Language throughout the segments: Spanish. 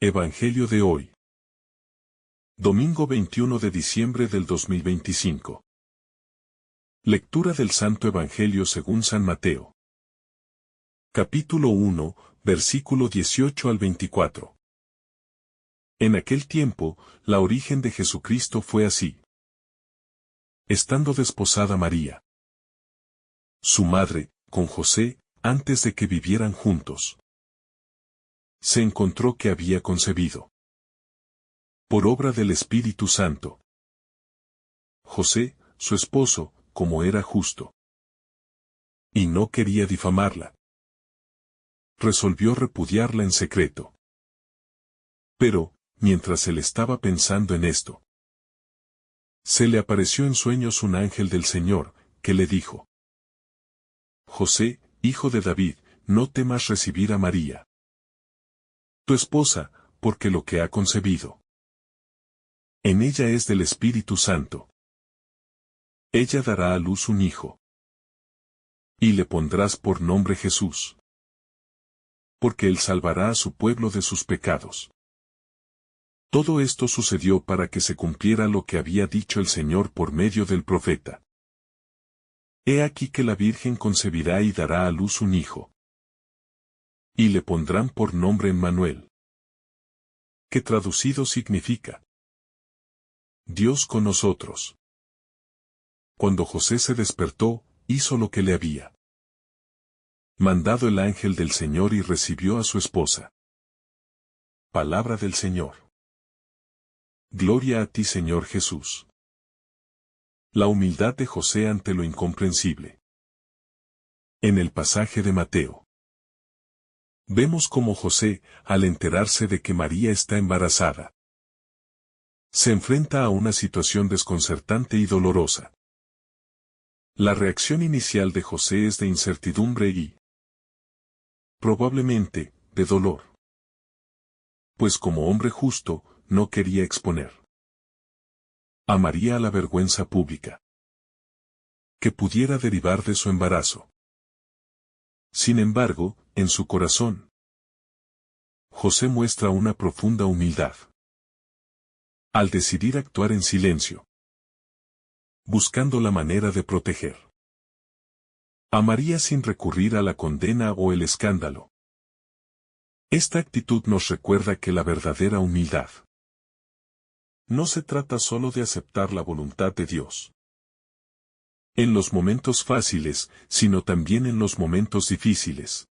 Evangelio de hoy. Domingo 21 de diciembre del 2025. Lectura del Santo Evangelio según San Mateo. Capítulo 1, versículo 18 al 24. En aquel tiempo, la origen de Jesucristo fue así. Estando desposada María, su madre, con José, antes de que vivieran juntos, se encontró que había concebido por obra del Espíritu Santo. José, su esposo, como era justo y no quería difamarla, resolvió repudiarla en secreto. Pero, mientras él estaba pensando en esto, se le apareció en sueños un ángel del Señor, que le dijo: José, hijo de David, no temas recibir a María, tu esposa, porque lo que ha concebido en ella es del Espíritu Santo. Ella dará a luz un hijo, y le pondrás por nombre Jesús, porque él salvará a su pueblo de sus pecados. Todo esto sucedió para que se cumpliera lo que había dicho el Señor por medio del profeta. He aquí que la Virgen concebirá y dará a luz un hijo, y le pondrán por nombre Emmanuel, que traducido significa Dios con nosotros. Cuando José se despertó, hizo lo que le había mandado el ángel del Señor y recibió a su esposa. Palabra del Señor. Gloria a ti, Señor Jesús. La humildad de José ante lo incomprensible. En el pasaje de Mateo, vemos cómo José, al enterarse de que María está embarazada, se enfrenta a una situación desconcertante y dolorosa. La reacción inicial de José es de incertidumbre y, probablemente, de dolor. Pues como hombre justo, no quería exponer a María a la vergüenza pública que pudiera derivar de su embarazo. Sin embargo, en su corazón, José muestra una profunda humildad al decidir actuar en silencio, buscando la manera de proteger a María sin recurrir a la condena o el escándalo. Esta actitud nos recuerda que la verdadera humildad no se trata solo de aceptar la voluntad de Dios en los momentos fáciles, sino también en los momentos difíciles,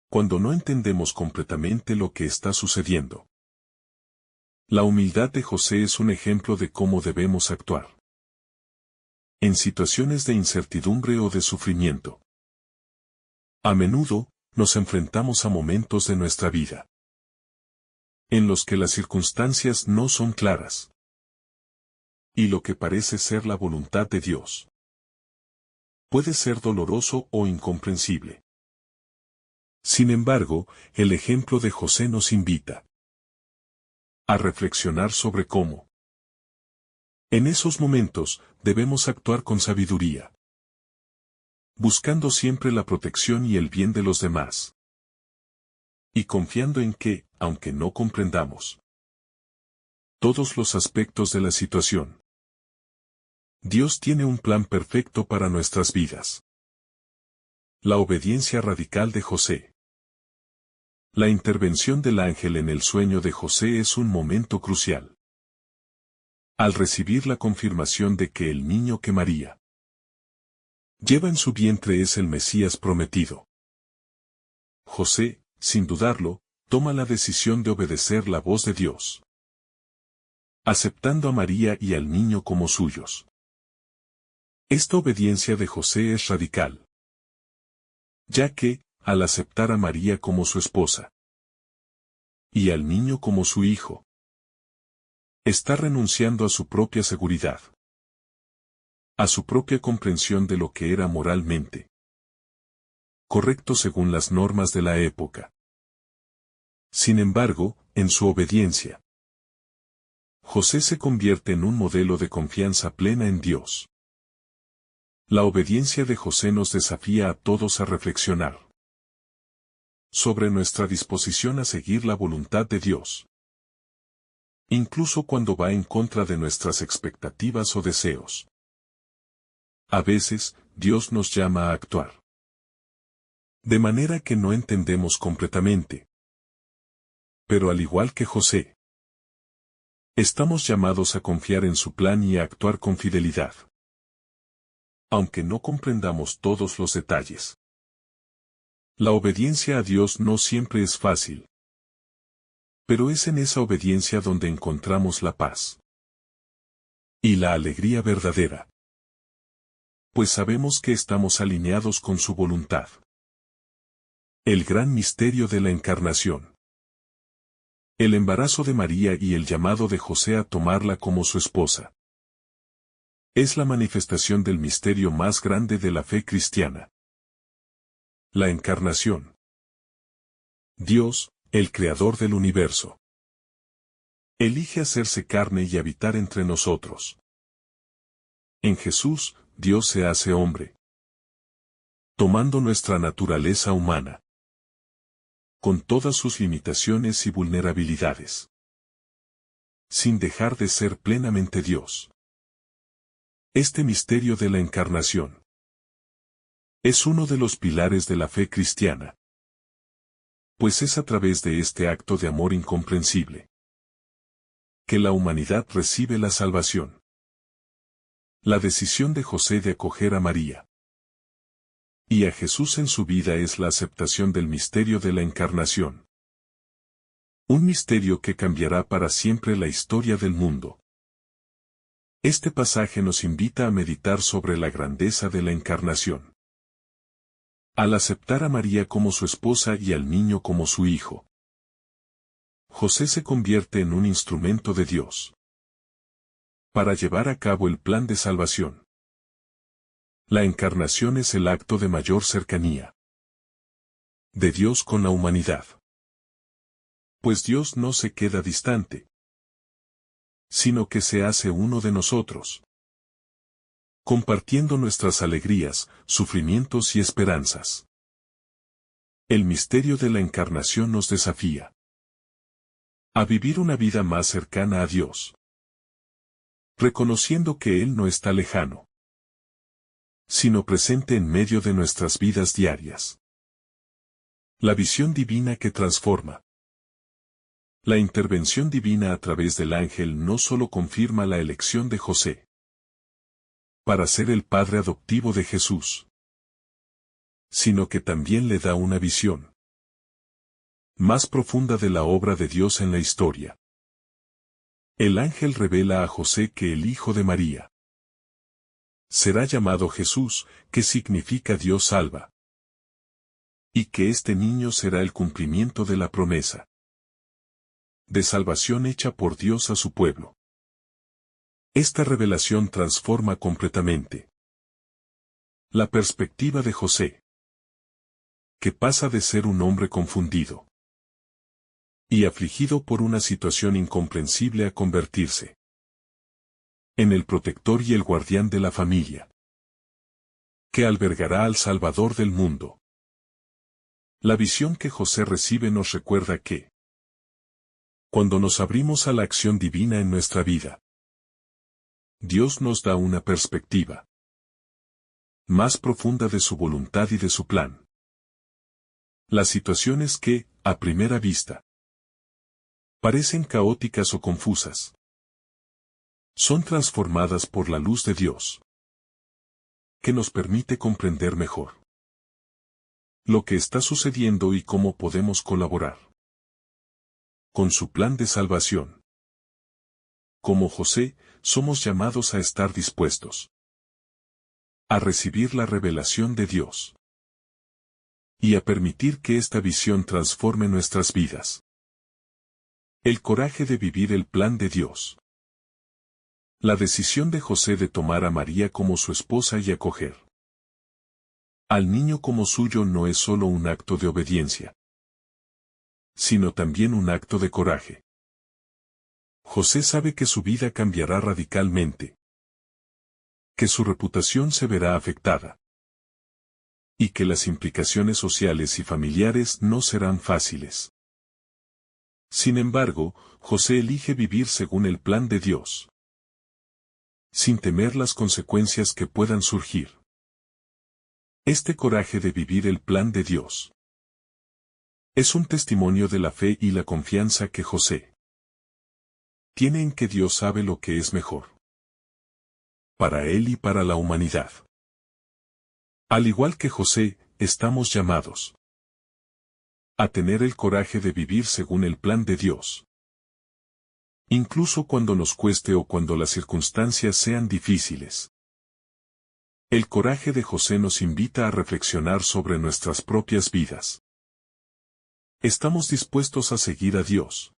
cuando no entendemos completamente lo que está sucediendo. La humildad de José es un ejemplo de cómo debemos actuar en situaciones de incertidumbre o de sufrimiento. A menudo, nos enfrentamos a momentos de nuestra vida en los que las circunstancias no son claras, y lo que parece ser la voluntad de Dios puede ser doloroso o incomprensible. Sin embargo, el ejemplo de José nos invita a reflexionar sobre cómo, en esos momentos, debemos actuar con sabiduría, buscando siempre la protección y el bien de los demás, y confiando en que, aunque no comprendamos todos los aspectos de la situación, Dios tiene un plan perfecto para nuestras vidas. La obediencia radical de José. La intervención del ángel en el sueño de José es un momento crucial. Al recibir la confirmación de que el niño que María lleva en su vientre es el Mesías prometido, José, sin dudarlo, toma la decisión de obedecer la voz de Dios, aceptando a María y al niño como suyos. Esta obediencia de José es radical, ya que, al aceptar a María como su esposa y al niño como su hijo, está renunciando a su propia seguridad, a su propia comprensión de lo que era moralmente correcto según las normas de la época. Sin embargo, en su obediencia, José se convierte en un modelo de confianza plena en Dios. La obediencia de José nos desafía a todos a reflexionar sobre nuestra disposición a seguir la voluntad de Dios. Incluso cuando va en contra de nuestras expectativas o deseos. A veces, Dios nos llama a actuar. De manera que no entendemos completamente. Pero al igual que José, estamos llamados a confiar en su plan y a actuar con fidelidad. Aunque no comprendamos todos los detalles. La obediencia a Dios no siempre es fácil. Pero es en esa obediencia donde encontramos la paz. Y la alegría verdadera. Pues sabemos que estamos alineados con su voluntad. El gran misterio de la Encarnación. El embarazo de María y el llamado de José a tomarla como su esposa. Es la manifestación del misterio más grande de la fe cristiana. La Encarnación. Dios, el Creador del universo, elige hacerse carne y habitar entre nosotros. En Jesús, Dios se hace hombre, tomando nuestra naturaleza humana, con todas sus limitaciones y vulnerabilidades, sin dejar de ser plenamente Dios. Este misterio de la Encarnación es uno de los pilares de la fe cristiana, pues es a través de este acto de amor incomprensible que la humanidad recibe la salvación. La decisión de José de acoger a María y a Jesús en su vida es la aceptación del misterio de la Encarnación. Un misterio que cambiará para siempre la historia del mundo. Este pasaje nos invita a meditar sobre la grandeza de la Encarnación. Al aceptar a María como su esposa y al niño como su hijo, José se convierte en un instrumento de Dios para llevar a cabo el plan de salvación. La Encarnación es el acto de mayor cercanía de Dios con la humanidad. Pues Dios no se queda distante, sino que se hace uno de nosotros, compartiendo nuestras alegrías, sufrimientos y esperanzas. El misterio de la Encarnación nos desafía a vivir una vida más cercana a Dios, reconociendo que Él no está lejano, sino presente en medio de nuestras vidas diarias. La visión divina que transforma. La intervención divina a través del ángel no solo confirma la elección de José para ser el padre adoptivo de Jesús, sino que también le da una visión más profunda de la obra de Dios en la historia. El ángel revela a José que el hijo de María será llamado Jesús, que significa Dios salva, y que este niño será el cumplimiento de la promesa de salvación hecha por Dios a su pueblo. Esta revelación transforma completamente la perspectiva de José, que pasa de ser un hombre confundido y afligido por una situación incomprensible a convertirse en el protector y el guardián de la familia, que albergará al Salvador del mundo. La visión que José recibe nos recuerda que, cuando nos abrimos a la acción divina en nuestra vida, Dios nos da una perspectiva más profunda de su voluntad y de su plan. Las situaciones que, a primera vista, parecen caóticas o confusas, son transformadas por la luz de Dios, que nos permite comprender mejor lo que está sucediendo y cómo podemos colaborar con su plan de salvación. Como José, somos llamados a estar dispuestos a recibir la revelación de Dios y a permitir que esta visión transforme nuestras vidas. El coraje de vivir el plan de Dios. La decisión de José de tomar a María como su esposa y acoger al niño como suyo no es solo un acto de obediencia, sino también un acto de coraje. José sabe que su vida cambiará radicalmente, que su reputación se verá afectada, Y que las implicaciones sociales y familiares no serán fáciles. Sin embargo, José elige vivir según el plan de Dios, sin temer las consecuencias que puedan surgir. Este coraje de vivir el plan de Dios es un testimonio de la fe y la confianza que José tiene en que Dios sabe lo que es mejor para él y para la humanidad. Al igual que José, estamos llamados a tener el coraje de vivir según el plan de Dios, incluso cuando nos cueste o cuando las circunstancias sean difíciles. El coraje de José nos invita a reflexionar sobre nuestras propias vidas. ¿Estamos dispuestos a seguir a Dios?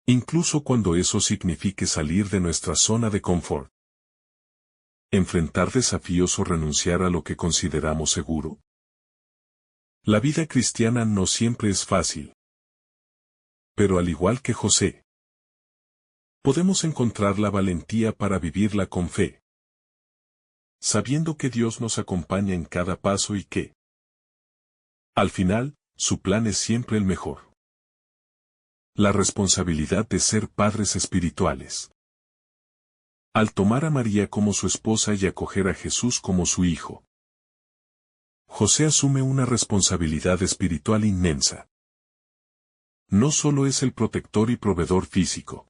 Incluso cuando eso signifique salir de nuestra zona de confort. ¿Enfrentar desafíos o renunciar a lo que consideramos seguro? La vida cristiana no siempre es fácil. Pero al igual que José, podemos encontrar la valentía para vivirla con fe, sabiendo que Dios nos acompaña en cada paso y que, al final, su plan es siempre el mejor. La responsabilidad de ser padres espirituales. Al tomar a María como su esposa y acoger a Jesús como su hijo, José asume una responsabilidad espiritual inmensa. No solo es el protector y proveedor físico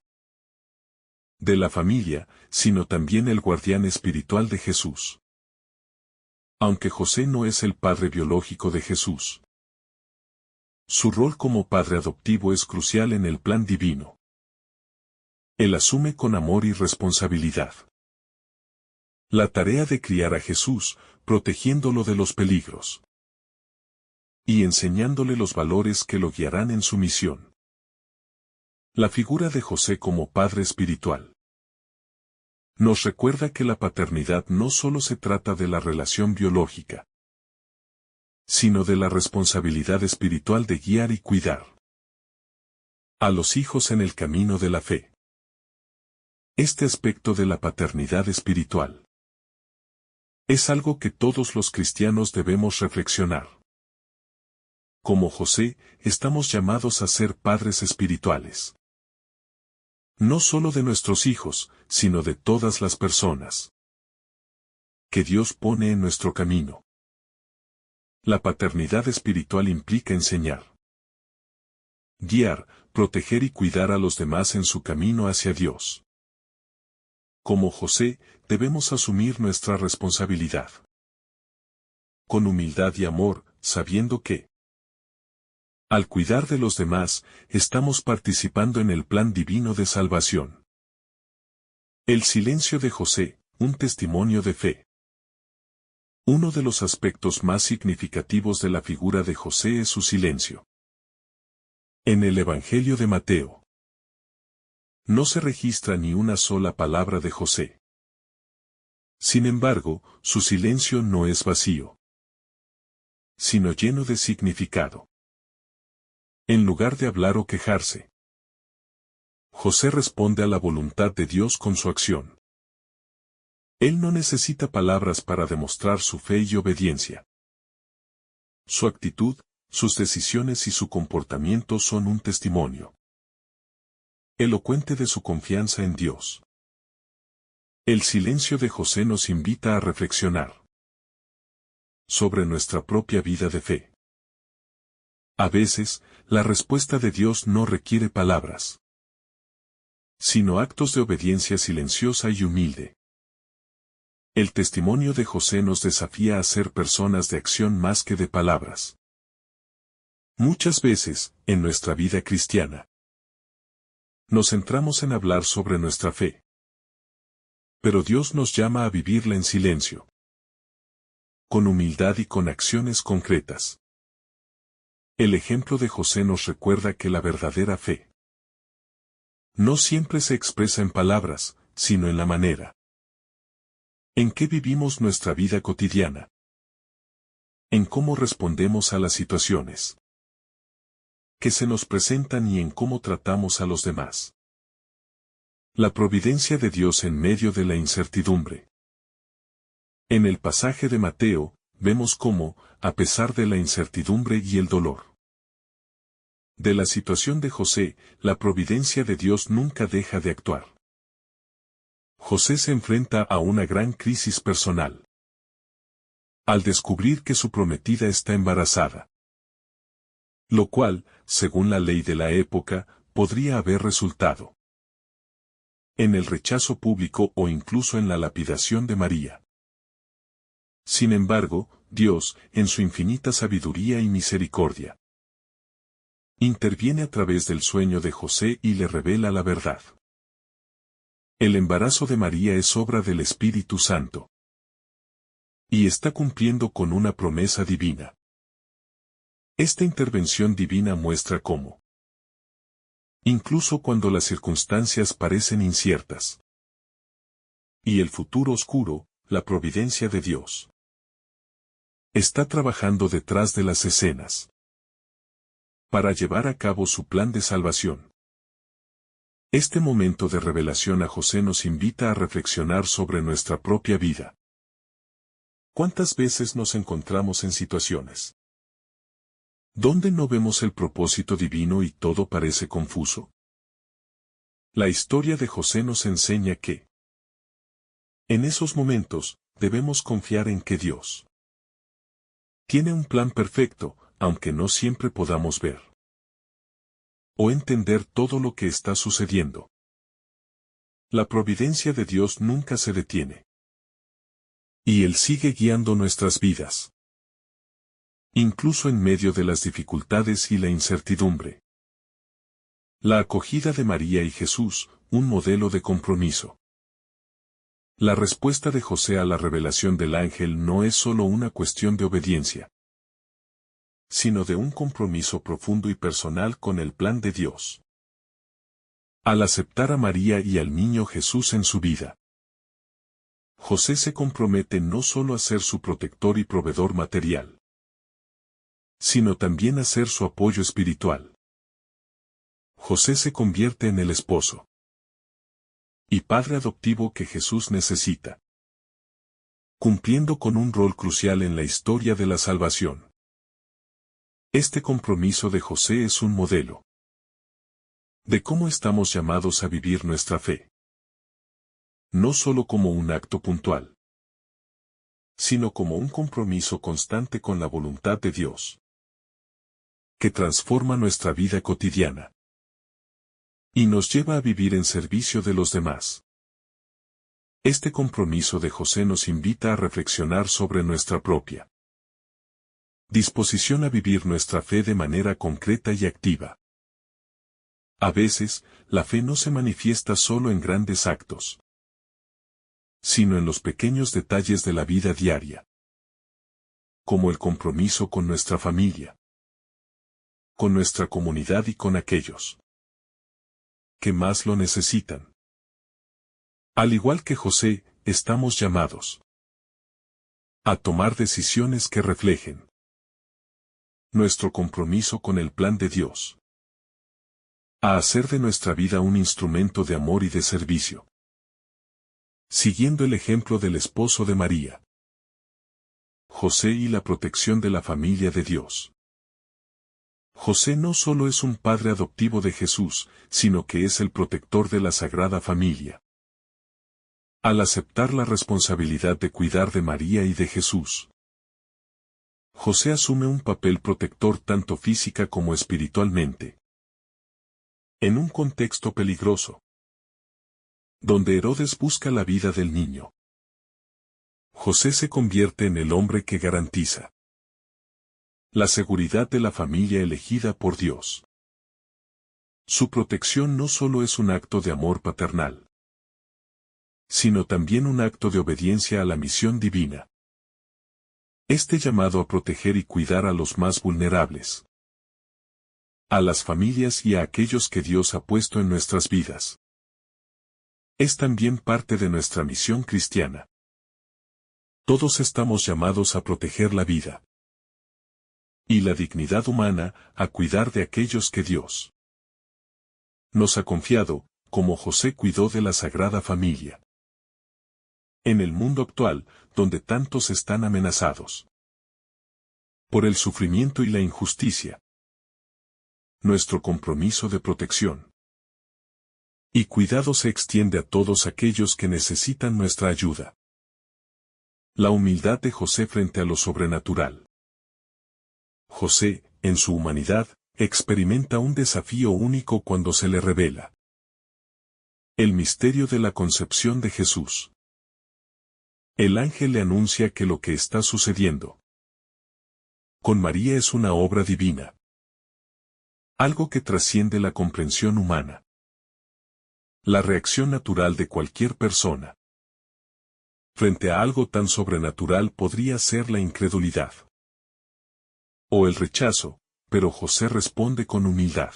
de la familia, sino también el guardián espiritual de Jesús. Aunque José no es el padre biológico de Jesús, su rol como padre adoptivo es crucial en el plan divino. Él asume con amor y responsabilidad la tarea de criar a Jesús, protegiéndolo de los peligros y enseñándole los valores que lo guiarán en su misión. La figura de José como padre espiritual nos recuerda que la paternidad no solo se trata de la relación biológica, sino de la responsabilidad espiritual de guiar y cuidar a los hijos en el camino de la fe. Este aspecto de la paternidad espiritual es algo que todos los cristianos debemos reflexionar. Como José, estamos llamados a ser padres espirituales. No solo de nuestros hijos, sino de todas las personas que Dios pone en nuestro camino. La paternidad espiritual implica enseñar, guiar, proteger y cuidar a los demás en su camino hacia Dios. Como José, debemos asumir nuestra responsabilidad con humildad y amor, sabiendo que, al cuidar de los demás, estamos participando en el plan divino de salvación. El silencio de José, un testimonio de fe. Uno de los aspectos más significativos de la figura de José es su silencio. En el Evangelio de Mateo, no se registra ni una sola palabra de José. Sin embargo, su silencio no es vacío, sino lleno de significado. En lugar de hablar o quejarse, José responde a la voluntad de Dios con su acción. Él no necesita palabras para demostrar su fe y obediencia. Su actitud, sus decisiones y su comportamiento son un testimonio elocuente de su confianza en Dios. El silencio de José nos invita a reflexionar sobre nuestra propia vida de fe. A veces, la respuesta de Dios no requiere palabras, sino actos de obediencia silenciosa y humilde. El testimonio de José nos desafía a ser personas de acción más que de palabras. Muchas veces, en nuestra vida cristiana, nos centramos en hablar sobre nuestra fe. Pero Dios nos llama a vivirla en silencio, con humildad y con acciones concretas. El ejemplo de José nos recuerda que la verdadera fe no siempre se expresa en palabras, sino en la manera en que vivimos nuestra vida cotidiana, en cómo respondemos a las situaciones que se nos presentan y en cómo tratamos a los demás. La providencia de Dios en medio de la incertidumbre. En el pasaje de Mateo, vemos cómo, a pesar de la incertidumbre y el dolor de la situación de José, la providencia de Dios nunca deja de actuar. José se enfrenta a una gran crisis personal al descubrir que su prometida está embarazada, lo cual, según la ley de la época, podría haber resultado en el rechazo público o incluso en la lapidación de María. Sin embargo, Dios, en su infinita sabiduría y misericordia, interviene a través del sueño de José y le revela la verdad. El embarazo de María es obra del Espíritu Santo y está cumpliendo con una promesa divina. Esta intervención divina muestra cómo, incluso cuando las circunstancias parecen inciertas y el futuro oscuro, la providencia de Dios está trabajando detrás de las escenas para llevar a cabo su plan de salvación. Este momento de revelación a José nos invita a reflexionar sobre nuestra propia vida. ¿Cuántas veces nos encontramos en situaciones donde no vemos el propósito divino y todo parece confuso? La historia de José nos enseña que, en esos momentos, debemos confiar en que Dios tiene un plan perfecto, aunque no siempre podamos ver o entender todo lo que está sucediendo. La providencia de Dios nunca se detiene, y Él sigue guiando nuestras vidas, incluso en medio de las dificultades y la incertidumbre. La acogida de María y Jesús, un modelo de compromiso. La respuesta de José a la revelación del ángel no es solo una cuestión de obediencia, sino de un compromiso profundo y personal con el plan de Dios. Al aceptar a María y al niño Jesús en su vida, José se compromete no solo a ser su protector y proveedor material, sino también a ser su apoyo espiritual. José se convierte en el esposo y padre adoptivo que Jesús necesita, cumpliendo con un rol crucial en la historia de la salvación. Este compromiso de José es un modelo de cómo estamos llamados a vivir nuestra fe, no solo como un acto puntual, sino como un compromiso constante con la voluntad de Dios, que transforma nuestra vida cotidiana y nos lleva a vivir en servicio de los demás. Este compromiso de José nos invita a reflexionar sobre nuestra propia disposición a vivir nuestra fe de manera concreta y activa. A veces, la fe no se manifiesta solo en grandes actos, sino en los pequeños detalles de la vida diaria, como el compromiso con nuestra familia, con nuestra comunidad y con aquellos que más lo necesitan. Al igual que José, estamos llamados a tomar decisiones que reflejen nuestro compromiso con el plan de Dios, a hacer de nuestra vida un instrumento de amor y de servicio, siguiendo el ejemplo del esposo de María, José y la protección de la familia de Dios. José no solo es un padre adoptivo de Jesús, sino que es el protector de la Sagrada Familia. Al aceptar la responsabilidad de cuidar de María y de Jesús, José asume un papel protector tanto física como espiritualmente. En un contexto peligroso, donde Herodes busca la vida del niño, José se convierte en el hombre que garantiza la seguridad de la familia elegida por Dios. Su protección no solo es un acto de amor paternal, sino también un acto de obediencia a la misión divina. Este llamado a proteger y cuidar a los más vulnerables, a las familias y a aquellos que Dios ha puesto en nuestras vidas, es también parte de nuestra misión cristiana. Todos estamos llamados a proteger la vida y la dignidad humana, a cuidar de aquellos que Dios nos ha confiado, como José cuidó de la Sagrada Familia. En el mundo actual, donde tantos están amenazados por el sufrimiento y la injusticia. Nuestro compromiso de protección y cuidado se extiende a todos aquellos que necesitan nuestra ayuda. La humildad de José frente a lo sobrenatural. José, en su humanidad, experimenta un desafío único cuando se le revela el misterio de la concepción de Jesús. El ángel le anuncia que lo que está sucediendo con María es una obra divina, algo que trasciende la comprensión humana. La reacción natural de cualquier persona frente a algo tan sobrenatural podría ser la incredulidad o el rechazo, pero José responde con humildad.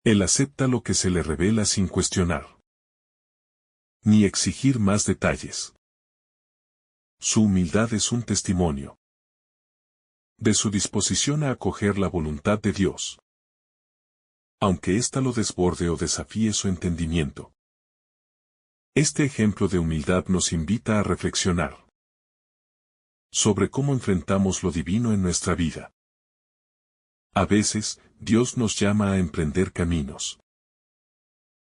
Él acepta lo que se le revela sin cuestionar ni exigir más detalles. Su humildad es un testimonio de su disposición a acoger la voluntad de Dios, aunque ésta lo desborde o desafíe su entendimiento. Este ejemplo de humildad nos invita a reflexionar sobre cómo enfrentamos lo divino en nuestra vida. A veces, Dios nos llama a emprender caminos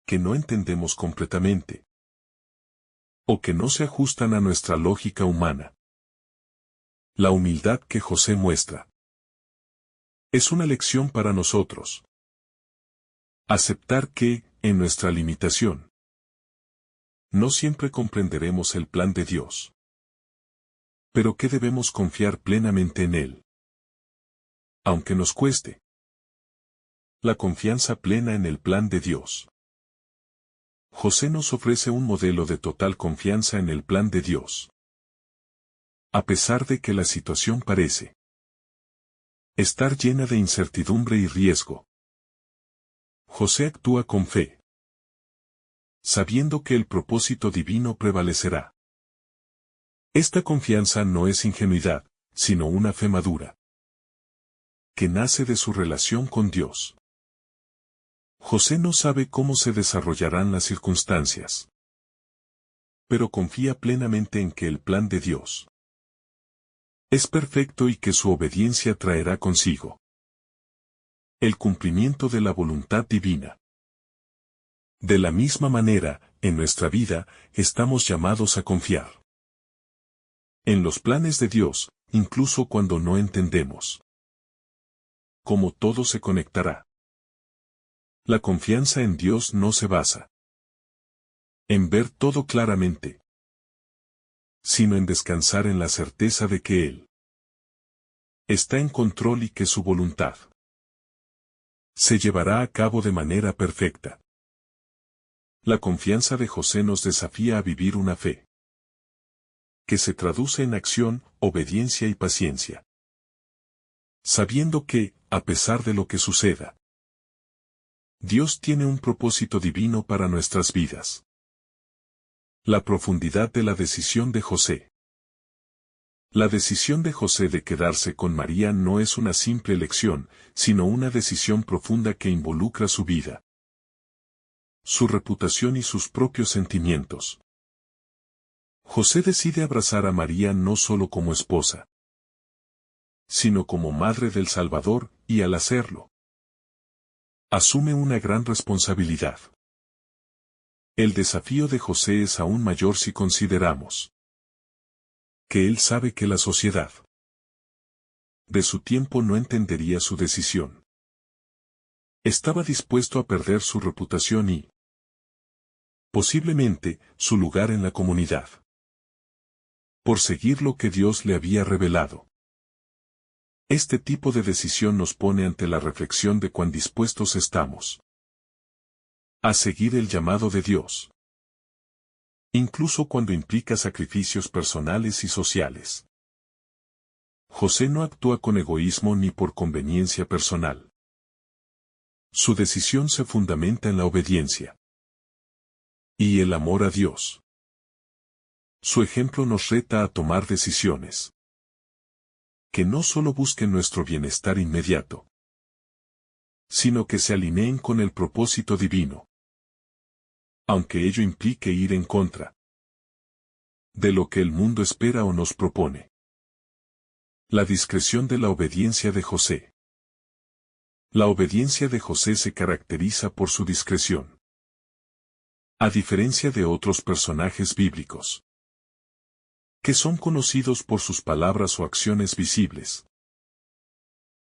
que no entendemos completamente, o que no se ajustan a nuestra lógica humana. La humildad que José muestra es una lección para nosotros. Aceptar que, en nuestra limitación, no siempre comprenderemos el plan de Dios, pero que debemos confiar plenamente en Él, aunque nos cueste. La confianza plena en el plan de Dios. José nos ofrece un modelo de total confianza en el plan de Dios. A pesar de que la situación parece estar llena de incertidumbre y riesgo, José actúa con fe, sabiendo que el propósito divino prevalecerá. Esta confianza no es ingenuidad, sino una fe madura, que nace de su relación con Dios. José no sabe cómo se desarrollarán las circunstancias, pero confía plenamente en que el plan de Dios es perfecto y que su obediencia traerá consigo el cumplimiento de la voluntad divina. De la misma manera, en nuestra vida, estamos llamados a confiar en los planes de Dios, incluso cuando no entendemos cómo todo se conectará. La confianza en Dios no se basa en ver todo claramente, sino en descansar en la certeza de que Él está en control y que su voluntad se llevará a cabo de manera perfecta. La confianza de José nos desafía a vivir una fe que se traduce en acción, obediencia y paciencia, sabiendo que, a pesar de lo que suceda, Dios tiene un propósito divino para nuestras vidas. La profundidad de la decisión de José. La decisión de José de quedarse con María no es una simple elección, sino una decisión profunda que involucra su vida, su reputación y sus propios sentimientos. José decide abrazar a María no solo como esposa, sino como madre del Salvador, y al hacerlo, asume una gran responsabilidad. El desafío de José es aún mayor si consideramos que él sabe que la sociedad de su tiempo no entendería su decisión. Estaba dispuesto a perder su reputación y, posiblemente, su lugar en la comunidad, por seguir lo que Dios le había revelado. Este tipo de decisión nos pone ante la reflexión de cuán dispuestos estamos a seguir el llamado de Dios, incluso cuando implica sacrificios personales y sociales. José no actúa con egoísmo ni por conveniencia personal. Su decisión se fundamenta en la obediencia y el amor a Dios. Su ejemplo nos reta a tomar decisiones que no solo busquen nuestro bienestar inmediato, sino que se alineen con el propósito divino, aunque ello implique ir en contra de lo que el mundo espera o nos propone. La discreción de la obediencia de José. La obediencia de José se caracteriza por su discreción. A diferencia de otros personajes bíblicos, que son conocidos por sus palabras o acciones visibles,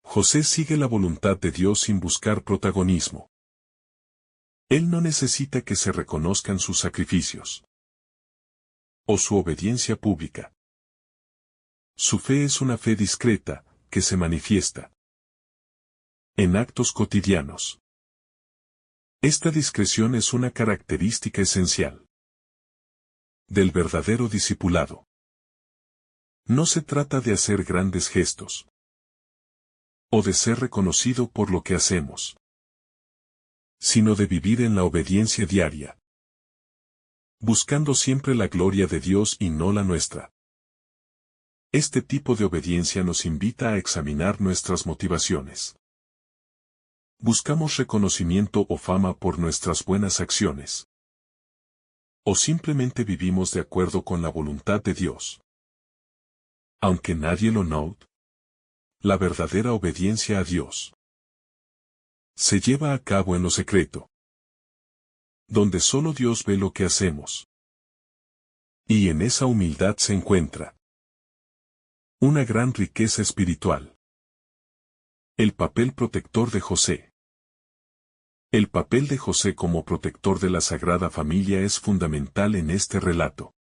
José sigue la voluntad de Dios sin buscar protagonismo. Él no necesita que se reconozcan sus sacrificios o su obediencia pública. Su fe es una fe discreta, que se manifiesta en actos cotidianos. Esta discreción es una característica esencial del verdadero discipulado. No se trata de hacer grandes gestos o de ser reconocido por lo que hacemos, sino de vivir en la obediencia diaria, buscando siempre la gloria de Dios y no la nuestra. Este tipo de obediencia nos invita a examinar nuestras motivaciones. ¿Buscamos reconocimiento o fama por nuestras buenas acciones? ¿O simplemente vivimos de acuerdo con la voluntad de Dios? Aunque nadie lo note, la verdadera obediencia a Dios se lleva a cabo en lo secreto, donde solo Dios ve lo que hacemos. Y en esa humildad se encuentra una gran riqueza espiritual. El papel protector de José. El papel de José como protector de la Sagrada Familia es fundamental en este relato.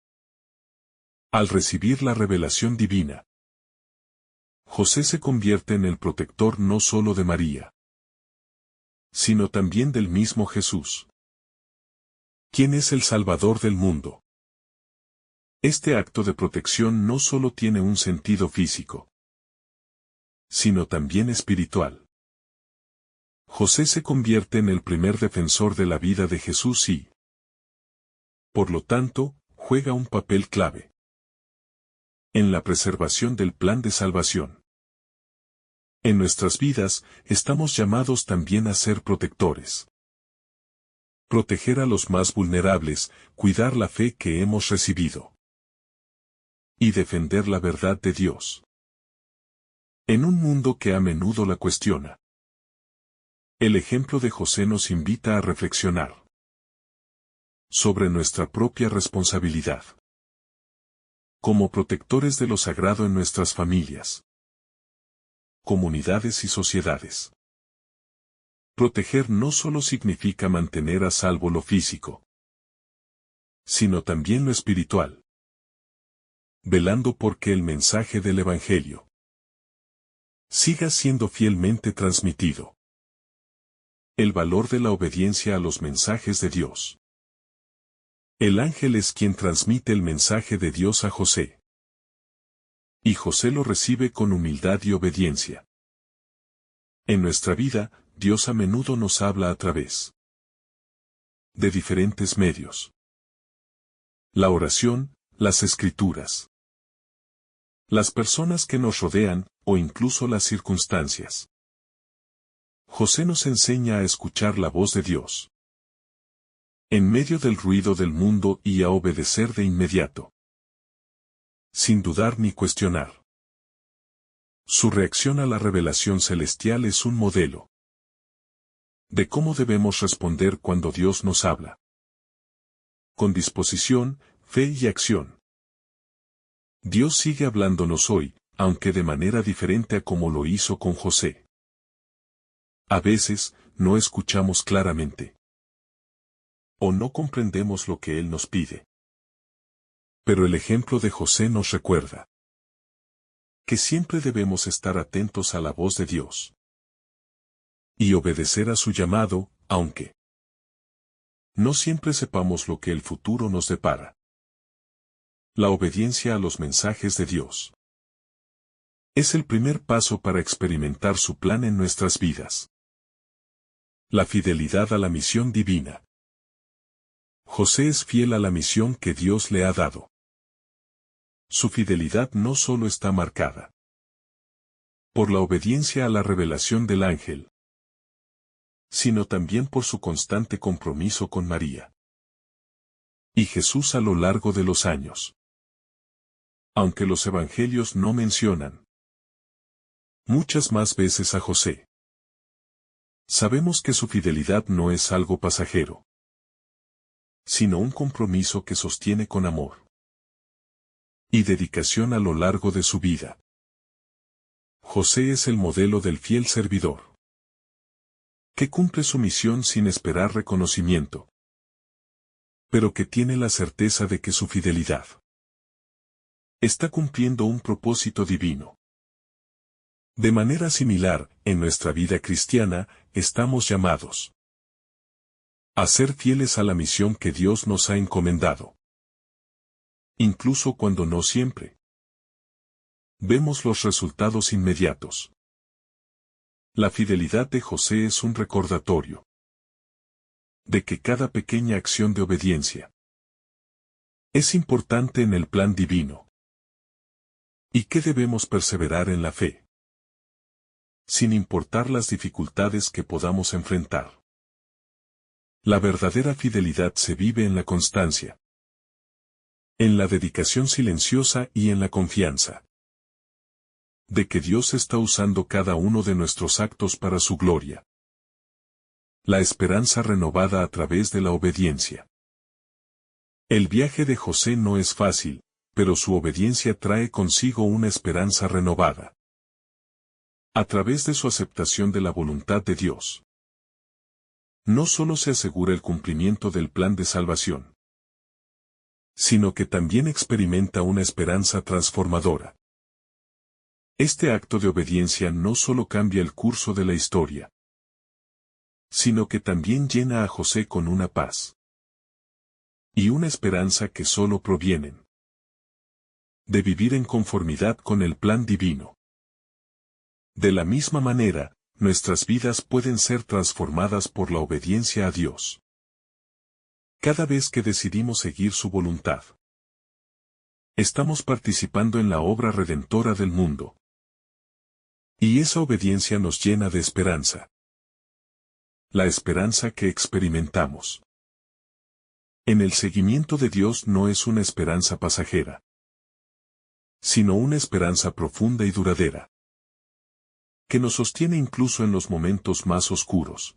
Al recibir la revelación divina, José se convierte en el protector no solo de María, sino también del mismo Jesús, quien es el Salvador del mundo. Este acto de protección no solo tiene un sentido físico, sino también espiritual. José se convierte en el primer defensor de la vida de Jesús y, por lo tanto, juega un papel clave en la preservación del plan de salvación. En nuestras vidas, estamos llamados también a ser protectores. Proteger a los más vulnerables, cuidar la fe que hemos recibido y defender la verdad de Dios. En un mundo que a menudo la cuestiona, el ejemplo de José nos invita a reflexionar sobre nuestra propia responsabilidad como protectores de lo sagrado en nuestras familias, comunidades y sociedades. Proteger no solo significa mantener a salvo lo físico, sino también lo espiritual, velando por que el mensaje del Evangelio siga siendo fielmente transmitido. El valor de la obediencia a los mensajes de Dios. El ángel es quien transmite el mensaje de Dios a José, y José lo recibe con humildad y obediencia. En nuestra vida, Dios a menudo nos habla a través de diferentes medios. La oración, las escrituras, las personas que nos rodean, o incluso las circunstancias. José nos enseña a escuchar la voz de Dios en medio del ruido del mundo y a obedecer de inmediato, sin dudar ni cuestionar. Su reacción a la revelación celestial es un modelo de cómo debemos responder cuando Dios nos habla. Con disposición, fe y acción. Dios sigue hablándonos hoy, aunque de manera diferente a como lo hizo con José. A veces, no escuchamos claramente, o no comprendemos lo que Él nos pide. Pero el ejemplo de José nos recuerda que siempre debemos estar atentos a la voz de Dios y obedecer a su llamado, aunque no siempre sepamos lo que el futuro nos depara. La obediencia a los mensajes de Dios es el primer paso para experimentar su plan en nuestras vidas. La fidelidad a la misión divina. José es fiel a la misión que Dios le ha dado. Su fidelidad no solo está marcada por la obediencia a la revelación del ángel, sino también por su constante compromiso con María y Jesús a lo largo de los años. Aunque los evangelios no mencionan muchas más veces a José. Sabemos que su fidelidad no es algo pasajero, sino un compromiso que sostiene con amor y dedicación a lo largo de su vida. José es el modelo del fiel servidor, que cumple su misión sin esperar reconocimiento, pero que tiene la certeza de que su fidelidad está cumpliendo un propósito divino. De manera similar, en nuestra vida cristiana, estamos llamados a ser fieles a la misión que Dios nos ha encomendado, incluso cuando no siempre vemos los resultados inmediatos. La fidelidad de José es un recordatorio de que cada pequeña acción de obediencia es importante en el plan divino y que debemos perseverar en la fe, sin importar las dificultades que podamos enfrentar. La verdadera fidelidad se vive en la constancia, en la dedicación silenciosa y en la confianza de que Dios está usando cada uno de nuestros actos para su gloria. La esperanza renovada a través de la obediencia. El viaje de José no es fácil, pero su obediencia trae consigo una esperanza renovada. A través de su aceptación de la voluntad de Dios, no solo se asegura el cumplimiento del plan de salvación, sino que también experimenta una esperanza transformadora. Este acto de obediencia no solo cambia el curso de la historia, sino que también llena a José con una paz y una esperanza que solo provienen de vivir en conformidad con el plan divino. De la misma manera, nuestras vidas pueden ser transformadas por la obediencia a Dios. Cada vez que decidimos seguir su voluntad, estamos participando en la obra redentora del mundo. Y esa obediencia nos llena de esperanza. La esperanza que experimentamos en el seguimiento de Dios no es una esperanza pasajera, sino una esperanza profunda y duradera, que nos sostiene incluso en los momentos más oscuros.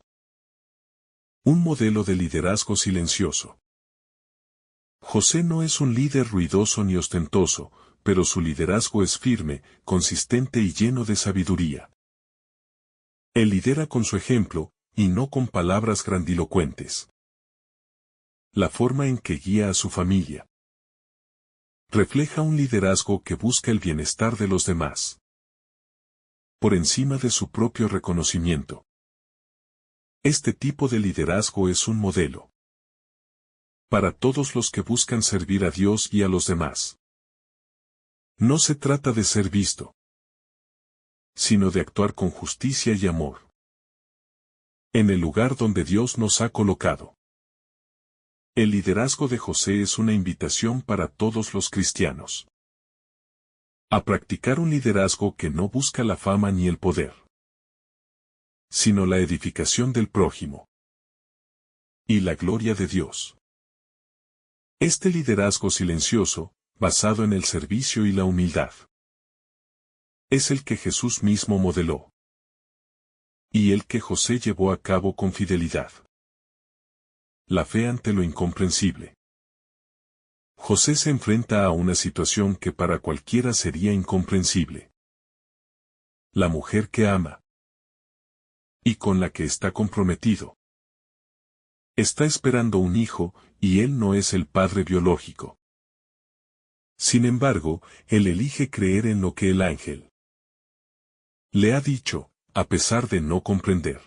Un modelo de liderazgo silencioso. José no es un líder ruidoso ni ostentoso, pero su liderazgo es firme, consistente y lleno de sabiduría. Él lidera con su ejemplo, y no con palabras grandilocuentes. La forma en que guía a su familia refleja un liderazgo que busca el bienestar de los demás, por encima de su propio reconocimiento. Este tipo de liderazgo es un modelo para todos los que buscan servir a Dios y a los demás. No se trata de ser visto, sino de actuar con justicia y amor en el lugar donde Dios nos ha colocado. El liderazgo de José es una invitación para todos los cristianos a practicar un liderazgo que no busca la fama ni el poder, sino la edificación del prójimo y la gloria de Dios. Este liderazgo silencioso, basado en el servicio y la humildad, es el que Jesús mismo modeló y el que José llevó a cabo con fidelidad. La fe ante lo incomprensible. José se enfrenta a una situación que para cualquiera sería incomprensible. La mujer que ama y con la que está comprometido está esperando un hijo, y él no es el padre biológico. Sin embargo, él elige creer en lo que el ángel le ha dicho, a pesar de no comprender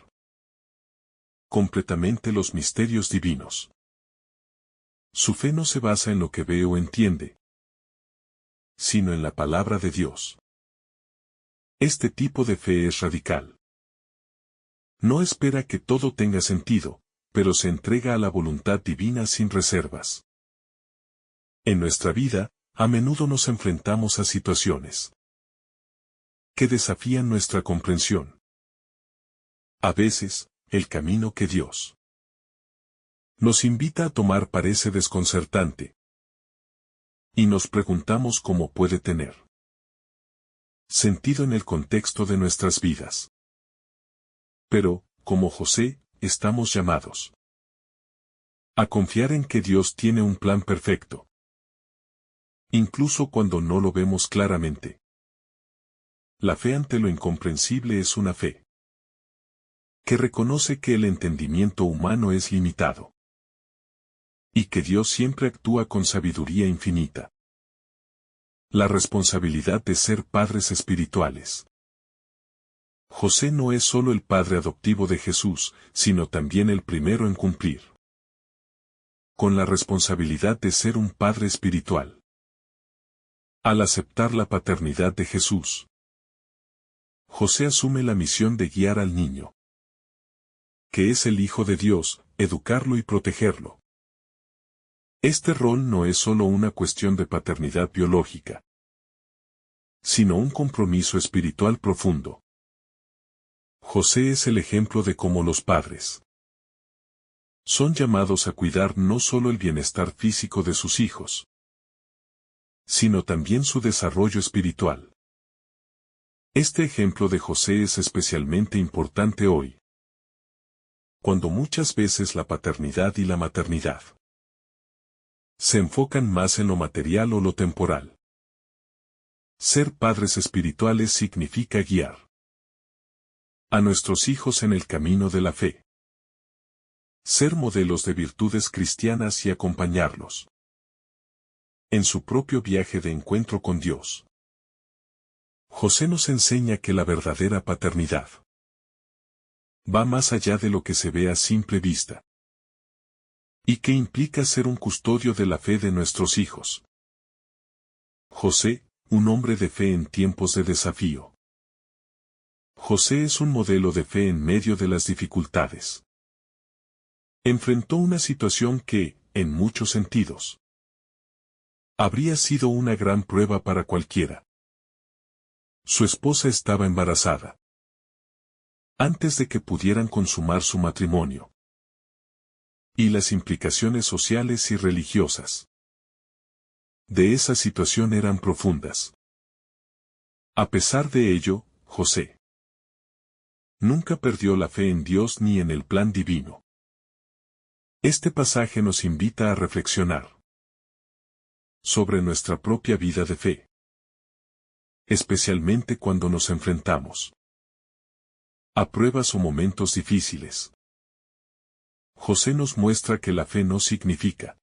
completamente los misterios divinos. Su fe no se basa en lo que ve o entiende, sino en la palabra de Dios. Este tipo de fe es radical. No espera que todo tenga sentido, pero se entrega a la voluntad divina sin reservas. En nuestra vida, a menudo nos enfrentamos a situaciones que desafían nuestra comprensión. A veces, el camino que Dios nos invita a tomar parece desconcertante. Y nos preguntamos cómo puede tener sentido en el contexto de nuestras vidas. Pero, como José, estamos llamados a confiar en que Dios tiene un plan perfecto, incluso cuando no lo vemos claramente. La fe ante lo incomprensible es una fe que reconoce que el entendimiento humano es limitado y que Dios siempre actúa con sabiduría infinita. La responsabilidad de ser padres espirituales. José no es solo el padre adoptivo de Jesús, sino también el primero en cumplir con la responsabilidad de ser un padre espiritual. Al aceptar la paternidad de Jesús, José asume la misión de guiar al niño, que es el Hijo de Dios, educarlo y protegerlo. Este rol no es solo una cuestión de paternidad biológica, sino un compromiso espiritual profundo. José es el ejemplo de cómo los padres son llamados a cuidar no solo el bienestar físico de sus hijos, sino también su desarrollo espiritual. Este ejemplo de José es especialmente importante hoy, cuando muchas veces la paternidad y la maternidad se enfocan más en lo material o lo temporal. Ser padres espirituales significa guiar a nuestros hijos en el camino de la fe, ser modelos de virtudes cristianas y acompañarlos en su propio viaje de encuentro con Dios. José nos enseña que la verdadera paternidad va más allá de lo que se ve a simple vista, y que implica ser un custodio de la fe de nuestros hijos. José, un hombre de fe en tiempos de desafío. José es un modelo de fe en medio de las dificultades. Enfrentó una situación que, en muchos sentidos, habría sido una gran prueba para cualquiera. Su esposa estaba embarazada antes de que pudieran consumar su matrimonio. Y las implicaciones sociales y religiosas de esa situación eran profundas. A pesar de ello, José nunca perdió la fe en Dios ni en el plan divino. Este pasaje nos invita a reflexionar sobre nuestra propia vida de fe, especialmente cuando nos enfrentamos a pruebas o momentos difíciles. José nos muestra que la fe no significa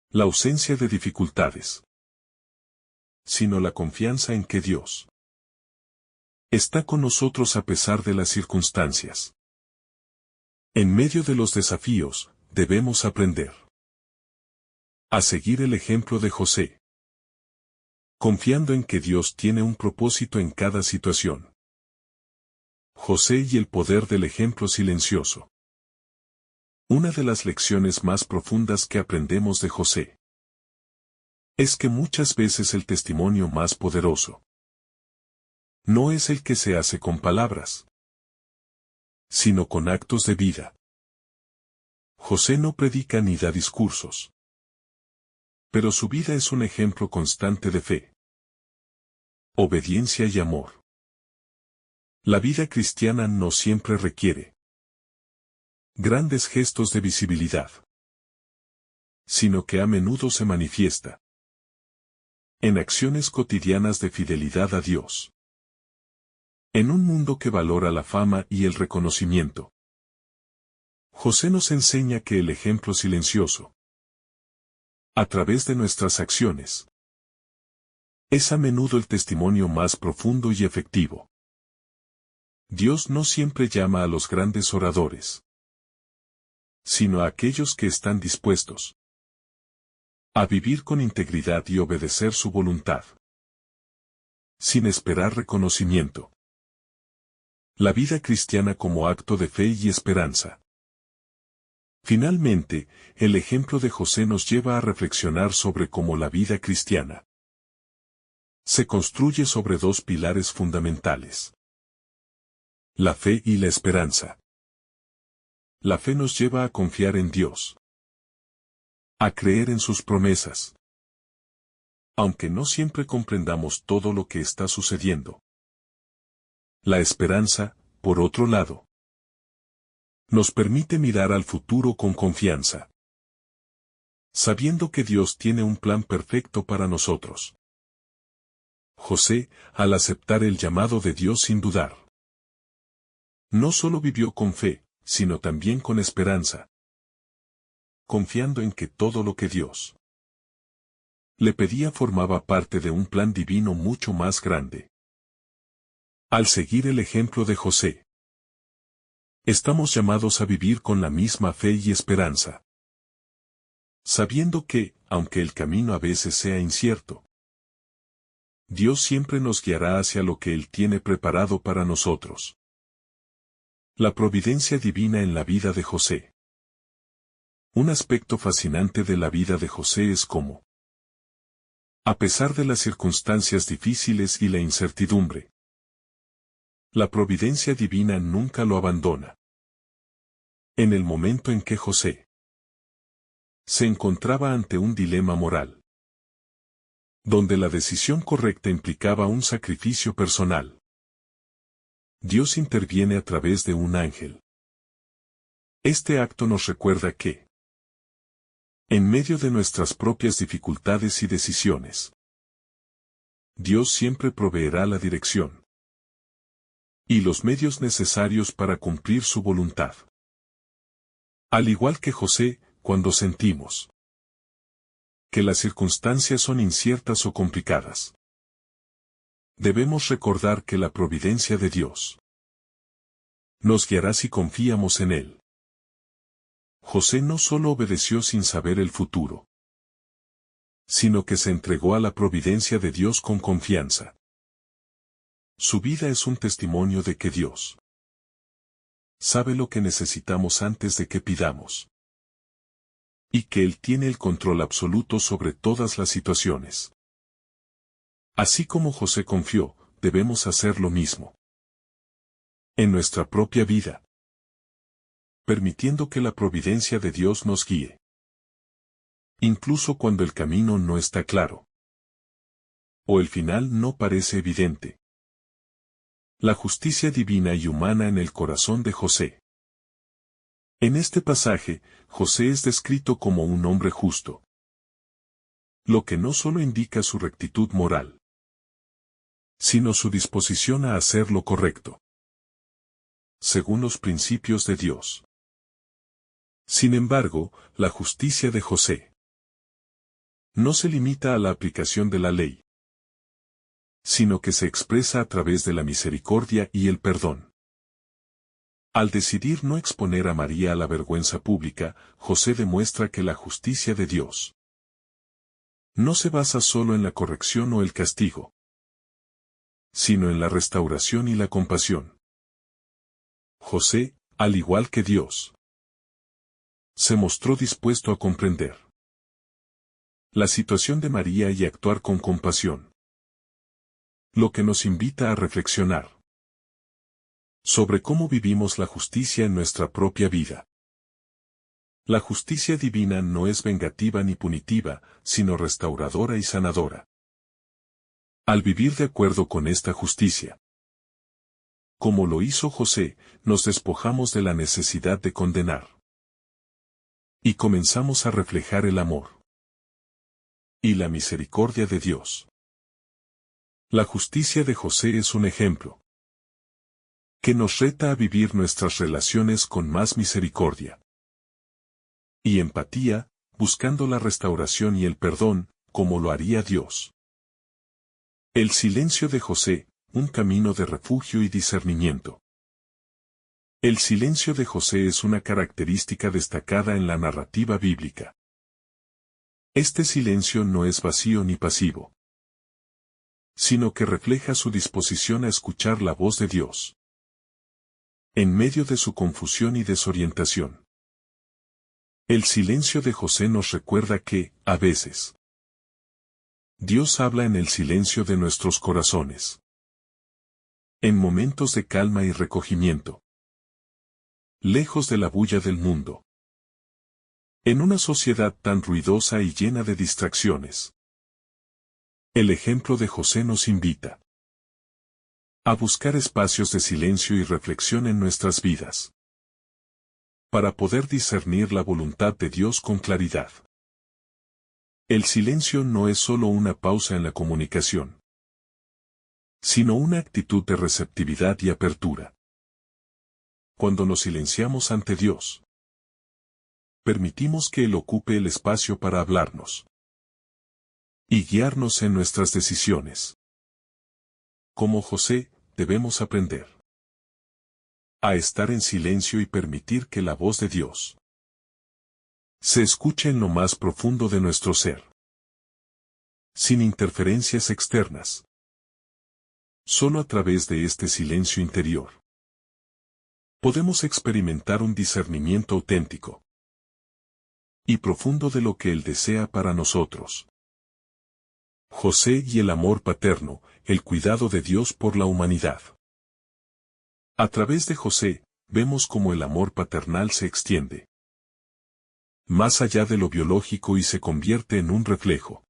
la ausencia de dificultades, sino la confianza en que Dios está con nosotros a pesar de las circunstancias. En medio de los desafíos, debemos aprender a seguir el ejemplo de José, confiando en que Dios tiene un propósito en cada situación. José y el poder del ejemplo silencioso. Una de las lecciones más profundas que aprendemos de José es que muchas veces el testimonio más poderoso no es el que se hace con palabras, sino con actos de vida. José no predica ni da discursos, pero su vida es un ejemplo constante de fe, obediencia y amor. La vida cristiana no siempre requiere grandes gestos de visibilidad, sino que a menudo se manifiesta en acciones cotidianas de fidelidad a Dios. En un mundo que valora la fama y el reconocimiento, José nos enseña que el ejemplo silencioso, a través de nuestras acciones, es a menudo el testimonio más profundo y efectivo. Dios no siempre llama a los grandes oradores, sino a aquellos que están dispuestos a vivir con integridad y obedecer su voluntad, sin esperar reconocimiento. La vida cristiana como acto de fe y esperanza. Finalmente, el ejemplo de José nos lleva a reflexionar sobre cómo la vida cristiana se construye sobre dos pilares fundamentales: la fe y la esperanza. La fe nos lleva a confiar en Dios, a creer en sus promesas Aunque no siempre comprendamos todo lo que está sucediendo. La esperanza, por otro lado, nos permite mirar al futuro con confianza, sabiendo que Dios tiene un plan perfecto para nosotros. José, al aceptar el llamado de Dios sin dudar, no solo vivió con fe, sino también con esperanza, confiando en que todo lo que Dios le pedía formaba parte de un plan divino mucho más grande. Al seguir el ejemplo de José, estamos llamados a vivir con la misma fe y esperanza, sabiendo que, aunque el camino a veces sea incierto, Dios siempre nos guiará hacia lo que Él tiene preparado para nosotros. La providencia divina en la vida de José. Un aspecto fascinante de la vida de José es cómo, a pesar de las circunstancias difíciles y la incertidumbre, la providencia divina nunca lo abandona. En el momento en que José se encontraba ante un dilema moral, donde la decisión correcta implicaba un sacrificio personal, Dios interviene a través de un ángel. Este acto nos recuerda que, en medio de nuestras propias dificultades y decisiones, Dios siempre proveerá la dirección y los medios necesarios para cumplir su voluntad. Al igual que José, cuando sentimos que las circunstancias son inciertas o complicadas, debemos recordar que la providencia de Dios nos guiará si confiamos en Él. José no solo obedeció sin saber el futuro, sino que se entregó a la providencia de Dios con confianza. Su vida es un testimonio de que Dios sabe lo que necesitamos antes de que pidamos, y que Él tiene el control absoluto sobre todas las situaciones. Así como José confió, debemos hacer lo mismo en nuestra propia vida, permitiendo que la providencia de Dios nos guíe, incluso cuando el camino no está claro, o el final no parece evidente. La justicia divina y humana en el corazón de José. En este pasaje, José es descrito como un hombre justo, lo que no solo indica su rectitud moral, sino su disposición a hacer lo correcto, según los principios de Dios. Sin embargo, la justicia de José no se limita a la aplicación de la ley, sino que se expresa a través de la misericordia y el perdón. Al decidir no exponer a María a la vergüenza pública, José demuestra que la justicia de Dios no se basa solo en la corrección o el castigo, sino en la restauración y la compasión. José, al igual que Dios, se mostró dispuesto a comprender la situación de María y actuar con compasión, lo que nos invita a reflexionar sobre cómo vivimos la justicia en nuestra propia vida. La justicia divina no es vengativa ni punitiva, sino restauradora y sanadora. Al vivir de acuerdo con esta justicia, como lo hizo José, nos despojamos de la necesidad de condenar y comenzamos a reflejar el amor y la misericordia de Dios. La justicia de José es un ejemplo que nos reta a vivir nuestras relaciones con más misericordia y empatía, buscando la restauración y el perdón, como lo haría Dios. El silencio de José, un camino de refugio y discernimiento. El silencio de José es una característica destacada en la narrativa bíblica. Este silencio no es vacío ni pasivo, sino que refleja su disposición a escuchar la voz de Dios en medio de su confusión y desorientación. El silencio de José nos recuerda que, a veces, Dios habla en el silencio de nuestros corazones. En momentos de calma y recogimiento. Lejos de la bulla del mundo. En una sociedad tan ruidosa y llena de distracciones. El ejemplo de José nos invita a buscar espacios de silencio y reflexión en nuestras vidas, para poder discernir la voluntad de Dios con claridad. El silencio no es solo una pausa en la comunicación, sino una actitud de receptividad y apertura. Cuando nos silenciamos ante Dios, permitimos que Él ocupe el espacio para hablarnos y guiarnos en nuestras decisiones. Como José, debemos aprender a estar en silencio y permitir que la voz de Dios se escuche en lo más profundo de nuestro ser, sin interferencias externas. Solo a través de este silencio interior podemos experimentar un discernimiento auténtico y profundo de lo que Él desea para nosotros. José y el amor paterno, el cuidado de Dios por la humanidad. A través de José, vemos cómo el amor paternal se extiende más allá de lo biológico y se convierte en un reflejo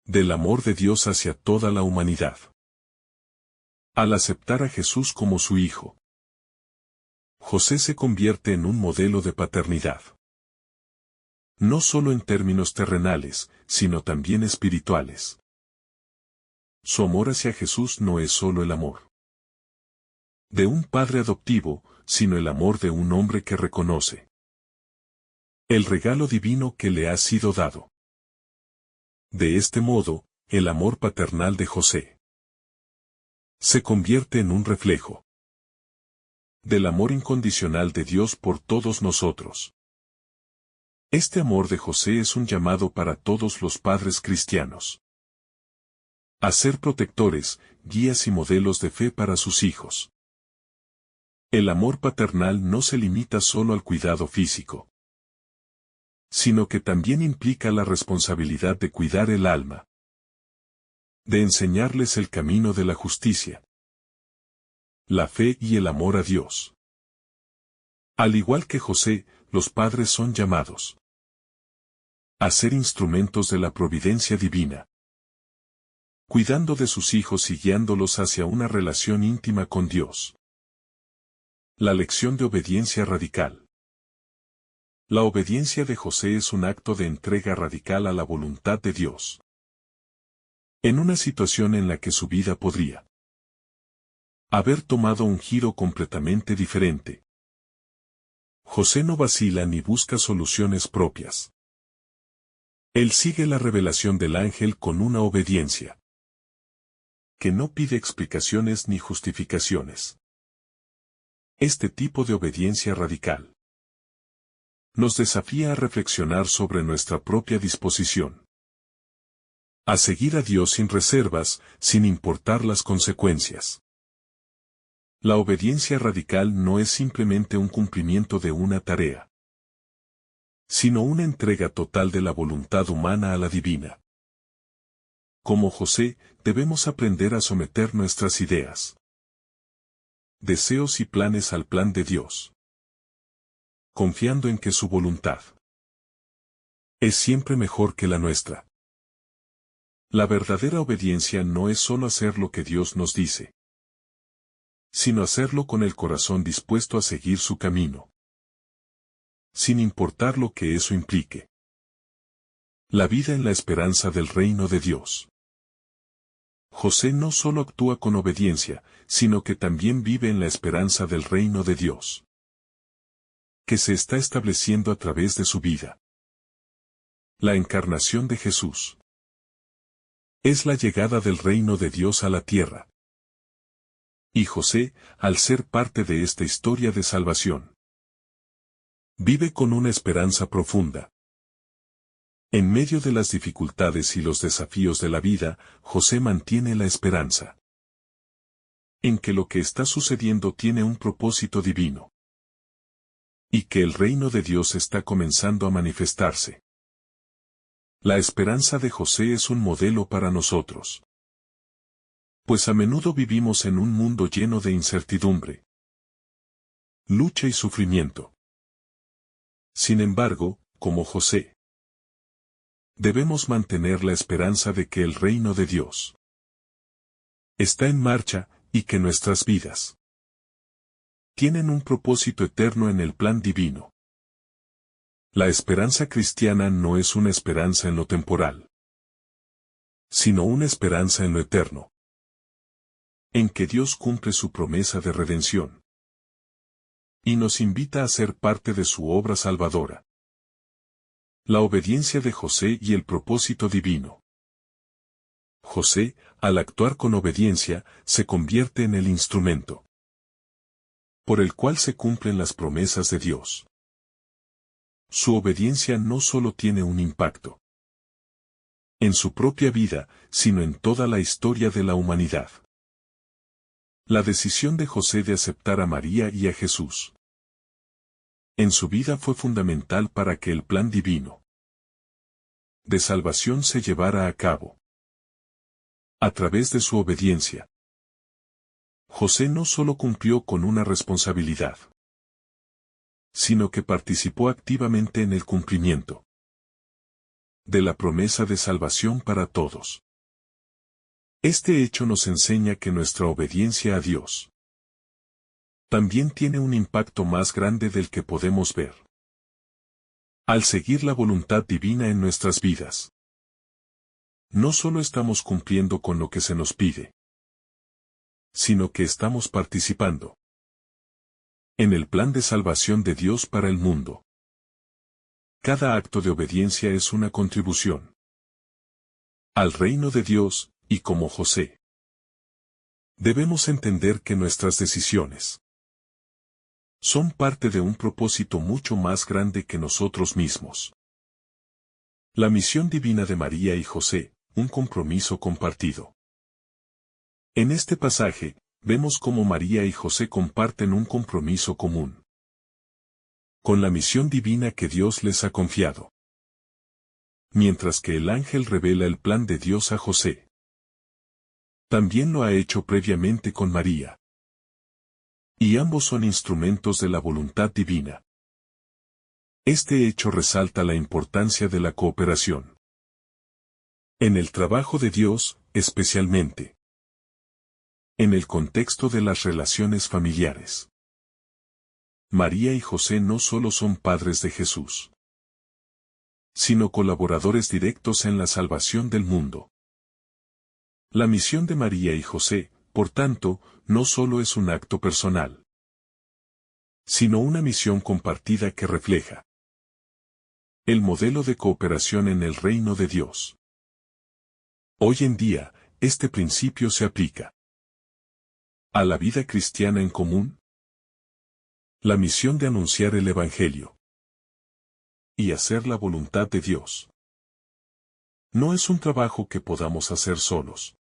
del amor de Dios hacia toda la humanidad. Al aceptar a Jesús como su Hijo, José se convierte en un modelo de paternidad. No solo en términos terrenales, sino también espirituales. Su amor hacia Jesús no es solo el amor de un padre adoptivo, sino el amor de un hombre que reconoce el regalo divino que le ha sido dado. De este modo, el amor paternal de José se convierte en un reflejo del amor incondicional de Dios por todos nosotros. Este amor de José es un llamado para todos los padres cristianos a ser protectores, guías y modelos de fe para sus hijos. El amor paternal no se limita solo al cuidado físico, sino que también implica la responsabilidad de cuidar el alma, de enseñarles el camino de la justicia, la fe y el amor a Dios. Al igual que José, los padres son llamados a ser instrumentos de la providencia divina, cuidando de sus hijos y guiándolos hacia una relación íntima con Dios. La lección de obediencia radical. La obediencia de José es un acto de entrega radical a la voluntad de Dios. En una situación en la que su vida podría haber tomado un giro completamente diferente, José no vacila ni busca soluciones propias. Él sigue la revelación del ángel con una obediencia que no pide explicaciones ni justificaciones. Este tipo de obediencia radical nos desafía a reflexionar sobre nuestra propia disposición a seguir a Dios sin reservas, sin importar las consecuencias. La obediencia radical no es simplemente un cumplimiento de una tarea, sino una entrega total de la voluntad humana a la divina. Como José, debemos aprender a someter nuestras ideas, deseos y planes al plan de Dios, confiando en que su voluntad es siempre mejor que la nuestra. La verdadera obediencia no es solo hacer lo que Dios nos dice, sino hacerlo con el corazón dispuesto a seguir su camino, sin importar lo que eso implique. La vida en la esperanza del reino de Dios. José no solo actúa con obediencia, sino que también vive en la esperanza del reino de Dios, que se está estableciendo a través de su vida. La encarnación de Jesús es la llegada del reino de Dios a la tierra. Y José, al ser parte de esta historia de salvación, vive con una esperanza profunda. En medio de las dificultades y los desafíos de la vida, José mantiene la esperanza en que lo que está sucediendo tiene un propósito divino y que el reino de Dios está comenzando a manifestarse. La esperanza de José es un modelo para nosotros, pues a menudo vivimos en un mundo lleno de incertidumbre, lucha y sufrimiento. Sin embargo, como José, Debemos mantener la esperanza de que el reino de Dios está en marcha, y que nuestras vidas tienen un propósito eterno en el plan divino. La esperanza cristiana no es una esperanza en lo temporal, sino una esperanza en lo eterno, en que Dios cumple su promesa de redención y nos invita a ser parte de su obra salvadora. La obediencia de José y el propósito divino. José, al actuar con obediencia, se convierte en el instrumento por el cual se cumplen las promesas de Dios. Su obediencia no solo tiene un impacto en su propia vida, sino en toda la historia de la humanidad. La decisión de José de aceptar a María y a Jesús en su vida fue fundamental para que el plan divino de salvación se llevara a cabo. A través de su obediencia, José no solo cumplió con una responsabilidad, sino que participó activamente en el cumplimiento de la promesa de salvación para todos. Este hecho nos enseña que nuestra obediencia a Dios también tiene un impacto más grande del que podemos ver. Al seguir la voluntad divina en nuestras vidas, no solo estamos cumpliendo con lo que se nos pide, sino que estamos participando en el plan de salvación de Dios para el mundo. Cada acto de obediencia es una contribución al reino de Dios, y como José, debemos entender que nuestras decisiones son parte de un propósito mucho más grande que nosotros mismos. La misión divina de María y José, un compromiso compartido. En este pasaje, vemos cómo María y José comparten un compromiso común con la misión divina que Dios les ha confiado. Mientras que el ángel revela el plan de Dios a José, también lo ha hecho previamente con María. Y ambos son instrumentos de la voluntad divina. Este hecho resalta la importancia de la cooperación en el trabajo de Dios, especialmente en el contexto de las relaciones familiares. María y José no solo son padres de Jesús, sino colaboradores directos en la salvación del mundo. La misión de María y José, por tanto, no solo es un acto personal, sino una misión compartida que refleja el modelo de cooperación en el reino de Dios. Hoy en día, este principio se aplica a la vida cristiana en común. La misión de anunciar el Evangelio y hacer la voluntad de Dios no es un trabajo que podamos hacer solos.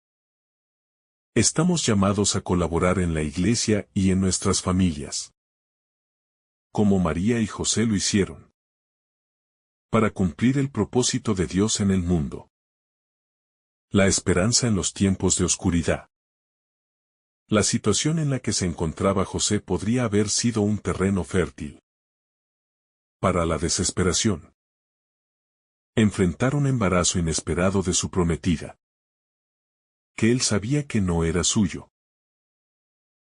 Estamos llamados a colaborar en la iglesia y en nuestras familias, como María y José lo hicieron, para cumplir el propósito de Dios en el mundo. La esperanza en los tiempos de oscuridad. La situación en la que se encontraba José podría haber sido un terreno fértil para la desesperación. Enfrentar un embarazo inesperado de su prometida, que él sabía que no era suyo,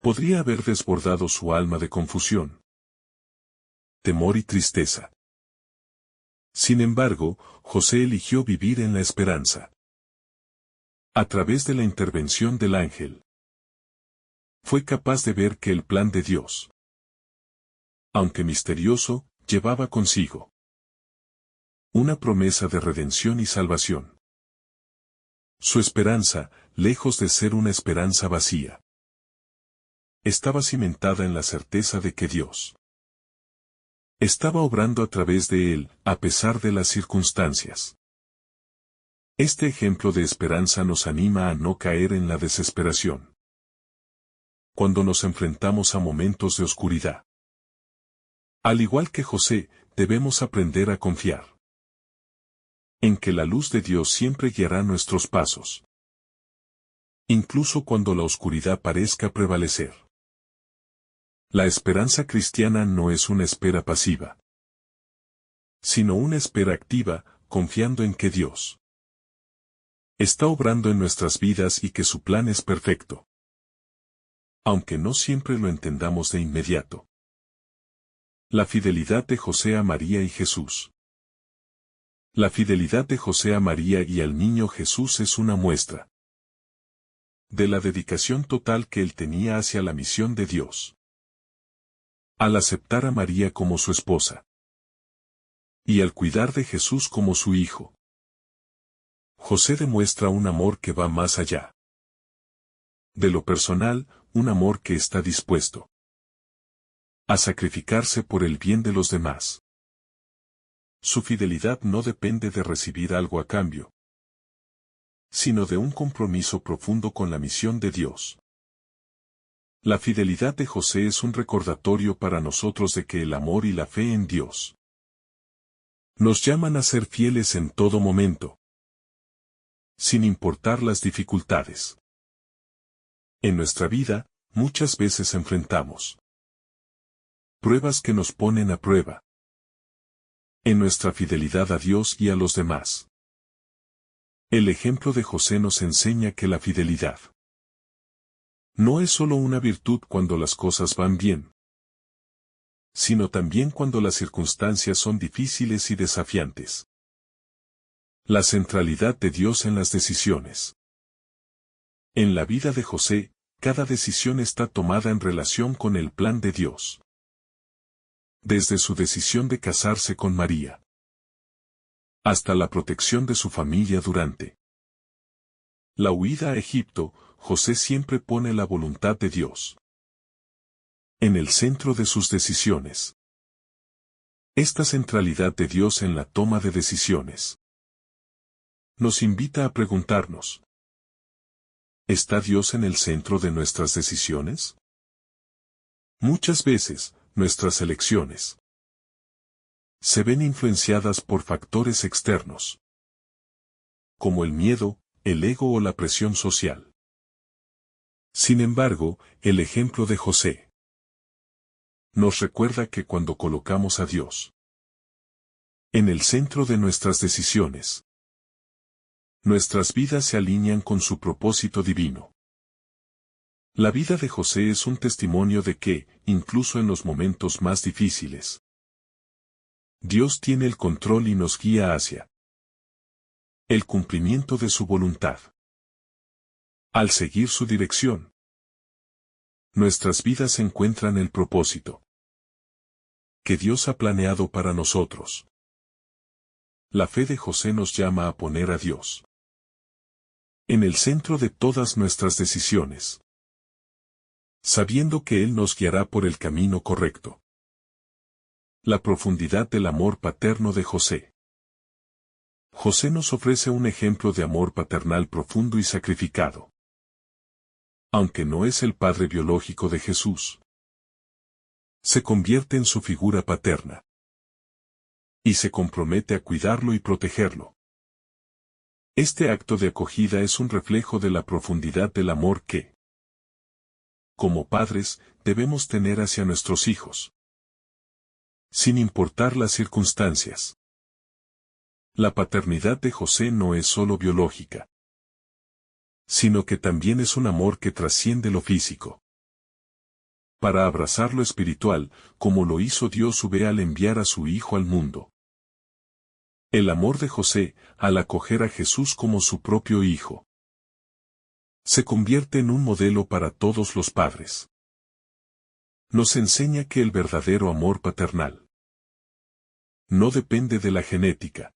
podría haber desbordado su alma de confusión, temor y tristeza. Sin embargo, José eligió vivir en la esperanza. A través de la intervención del ángel, fue capaz de ver que el plan de Dios, aunque misterioso, llevaba consigo una promesa de redención y salvación. Su esperanza, lejos de ser una esperanza vacía, estaba cimentada en la certeza de que Dios estaba obrando a través de él, a pesar de las circunstancias. Este ejemplo de esperanza nos anima a no caer en la desesperación cuando nos enfrentamos a momentos de oscuridad. Al igual que José, debemos aprender a confiar en que la luz de Dios siempre guiará nuestros pasos, incluso cuando la oscuridad parezca prevalecer. La esperanza cristiana no es una espera pasiva, sino una espera activa, confiando en que Dios está obrando en nuestras vidas y que su plan es perfecto. Aunque no siempre lo entendamos de inmediato. La fidelidad de José a María y Jesús. La fidelidad de José a María y al niño Jesús es una muestra de la dedicación total que él tenía hacia la misión de Dios. Al aceptar a María como su esposa y al cuidar de Jesús como su hijo, José demuestra un amor que va más allá de lo personal, un amor que está dispuesto a sacrificarse por el bien de los demás. Su fidelidad no depende de recibir algo a cambio, sino de un compromiso profundo con la misión de Dios. La fidelidad de José es un recordatorio para nosotros de que el amor y la fe en Dios nos llaman a ser fieles en todo momento, sin importar las dificultades. En nuestra vida, muchas veces enfrentamos pruebas que nos ponen a prueba en nuestra fidelidad a Dios y a los demás. El ejemplo de José nos enseña que la fidelidad no es solo una virtud cuando las cosas van bien, sino también cuando las circunstancias son difíciles y desafiantes. La centralidad de Dios en las decisiones. En la vida de José, cada decisión está tomada en relación con el plan de Dios. Desde su decisión de casarse con María hasta la protección de su familia durante la huida a Egipto, José siempre pone la voluntad de Dios en el centro de sus decisiones. Esta centralidad de Dios en la toma de decisiones nos invita a preguntarnos: ¿está Dios en el centro de nuestras decisiones? Muchas veces, nuestras elecciones se ven influenciadas por factores externos, como el miedo, el ego o la presión social. Sin embargo, el ejemplo de José nos recuerda que cuando colocamos a Dios en el centro de nuestras decisiones, nuestras vidas se alinean con su propósito divino. La vida de José es un testimonio de que, incluso en los momentos más difíciles, Dios tiene el control y nos guía hacia el cumplimiento de su voluntad. Al seguir su dirección, nuestras vidas encuentran el propósito que Dios ha planeado para nosotros. La fe de José nos llama a poner a Dios en el centro de todas nuestras decisiones, sabiendo que Él nos guiará por el camino correcto. La profundidad del amor paterno de José. José nos ofrece un ejemplo de amor paternal profundo y sacrificado. Aunque no es el padre biológico de Jesús, se convierte en su figura paterna y se compromete a cuidarlo y protegerlo. Este acto de acogida es un reflejo de la profundidad del amor que, como padres, debemos tener hacia nuestros hijos, sin importar las circunstancias. La paternidad de José no es solo biológica, sino que también es un amor que trasciende lo físico. Para abrazar lo espiritual, como lo hizo Dios al enviar a su Hijo al mundo. El amor de José, al acoger a Jesús como su propio Hijo, se convierte en un modelo para todos los padres. Nos enseña que el verdadero amor paternal no depende de la genética,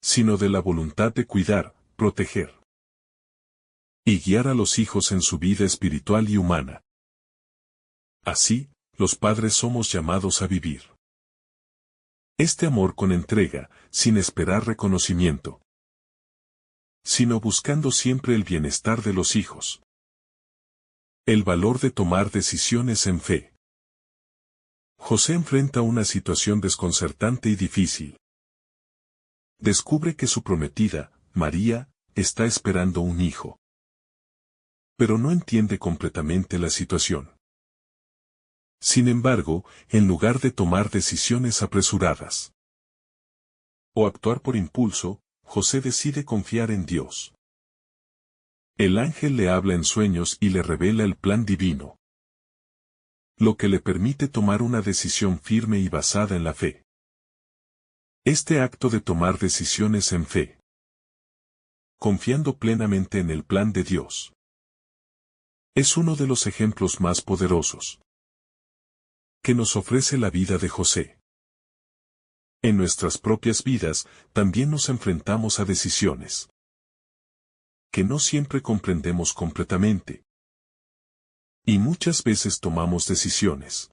sino de la voluntad de cuidar, proteger y guiar a los hijos en su vida espiritual y humana. Así, los padres somos llamados a vivir este amor con entrega, sin esperar reconocimiento, sino buscando siempre el bienestar de los hijos. El valor de tomar decisiones en fe. José enfrenta una situación desconcertante y difícil. Descubre que su prometida, María, está esperando un hijo. Pero no entiende completamente la situación. Sin embargo, en lugar de tomar decisiones apresuradas, o actuar por impulso, José decide confiar en Dios. El ángel le habla en sueños y le revela el plan divino, lo que le permite tomar una decisión firme y basada en la fe. Este acto de tomar decisiones en fe, confiando plenamente en el plan de Dios, es uno de los ejemplos más poderosos que nos ofrece la vida de José. En nuestras propias vidas, también nos enfrentamos a decisiones que no siempre comprendemos completamente. Y muchas veces tomamos decisiones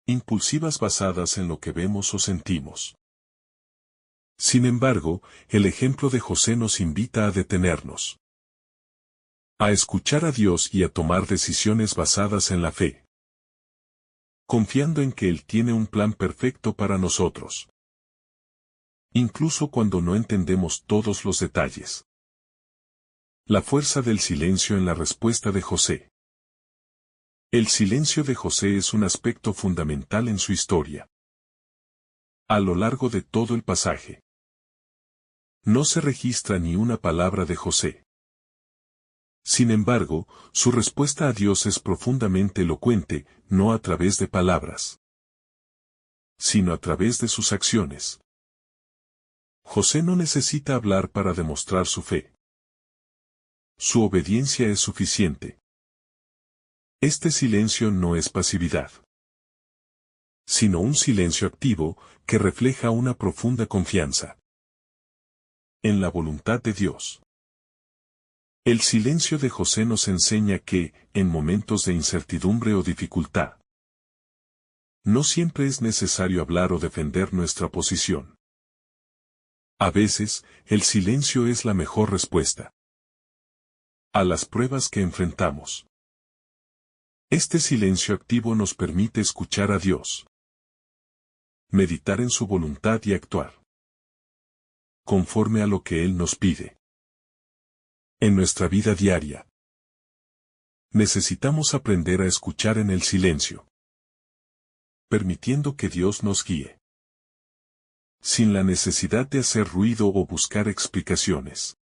impulsivas basadas en lo que vemos o sentimos. Sin embargo, el ejemplo de José nos invita a detenernos, a escuchar a Dios y a tomar decisiones basadas en la fe, confiando en que Él tiene un plan perfecto para nosotros, incluso cuando no entendemos todos los detalles. La fuerza del silencio en la respuesta de José. El silencio de José es un aspecto fundamental en su historia. A lo largo de todo el pasaje, no se registra ni una palabra de José. Sin embargo, su respuesta a Dios es profundamente elocuente, no a través de palabras, sino a través de sus acciones. José no necesita hablar para demostrar su fe. Su obediencia es suficiente. Este silencio no es pasividad, sino un silencio activo, que refleja una profunda confianza en la voluntad de Dios. El silencio de José nos enseña que, en momentos de incertidumbre o dificultad, no siempre es necesario hablar o defender nuestra posición. A veces, el silencio es la mejor respuesta a las pruebas que enfrentamos. Este silencio activo nos permite escuchar a Dios, meditar en su voluntad y actuar conforme a lo que Él nos pide. En nuestra vida diaria, necesitamos aprender a escuchar en el silencio, permitiendo que Dios nos guíe, sin la necesidad de hacer ruido o buscar explicaciones.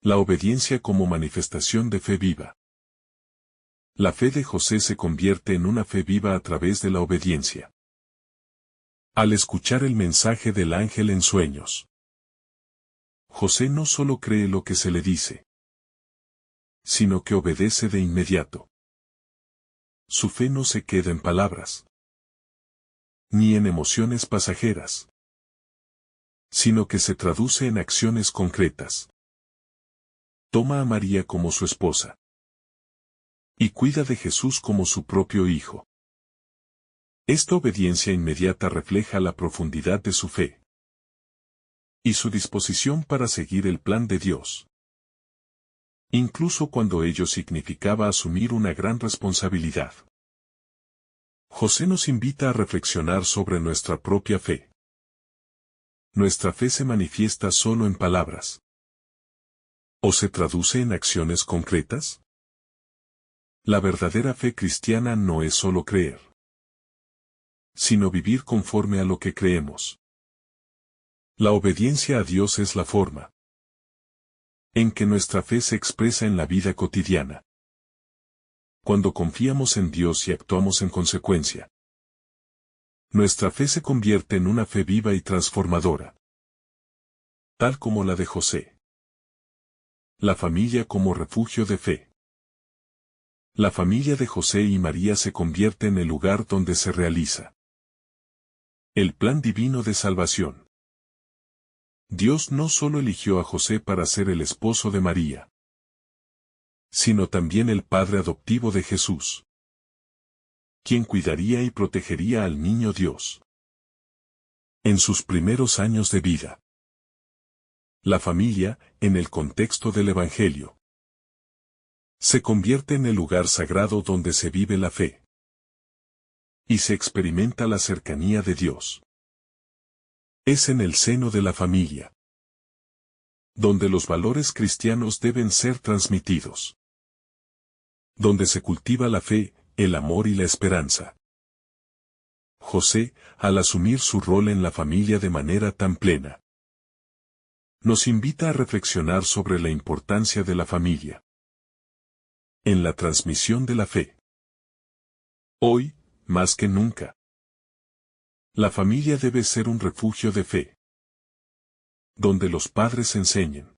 La obediencia como manifestación de fe viva. La fe de José se convierte en una fe viva a través de la obediencia. Al escuchar el mensaje del ángel en sueños, José no solo cree lo que se le dice, sino que obedece de inmediato. Su fe no se queda en palabras, ni en emociones pasajeras, sino que se traduce en acciones concretas. Toma a María como su esposa, y cuida de Jesús como su propio hijo. Esta obediencia inmediata refleja la profundidad de su fe y su disposición para seguir el plan de Dios, incluso cuando ello significaba asumir una gran responsabilidad. José nos invita a reflexionar sobre nuestra propia fe. ¿Nuestra fe se manifiesta solo en palabras? ¿O se traduce en acciones concretas? La verdadera fe cristiana no es solo creer, sino vivir conforme a lo que creemos. La obediencia a Dios es la forma en que nuestra fe se expresa en la vida cotidiana. Cuando confiamos en Dios y actuamos en consecuencia, nuestra fe se convierte en una fe viva y transformadora, tal como la de José. La familia como refugio de fe. La familia de José y María se convierte en el lugar donde se realiza el plan divino de salvación. Dios no solo eligió a José para ser el esposo de María, sino también el padre adoptivo de Jesús, quien cuidaría y protegería al niño Dios en sus primeros años de vida. La familia, en el contexto del Evangelio, se convierte en el lugar sagrado donde se vive la fe y se experimenta la cercanía de Dios. Es en el seno de la familia donde los valores cristianos deben ser transmitidos, donde se cultiva la fe, el amor y la esperanza. José, al asumir su rol en la familia de manera tan plena, nos invita a reflexionar sobre la importancia de la familia en la transmisión de la fe. Hoy, más que nunca, la familia debe ser un refugio de fe, donde los padres enseñen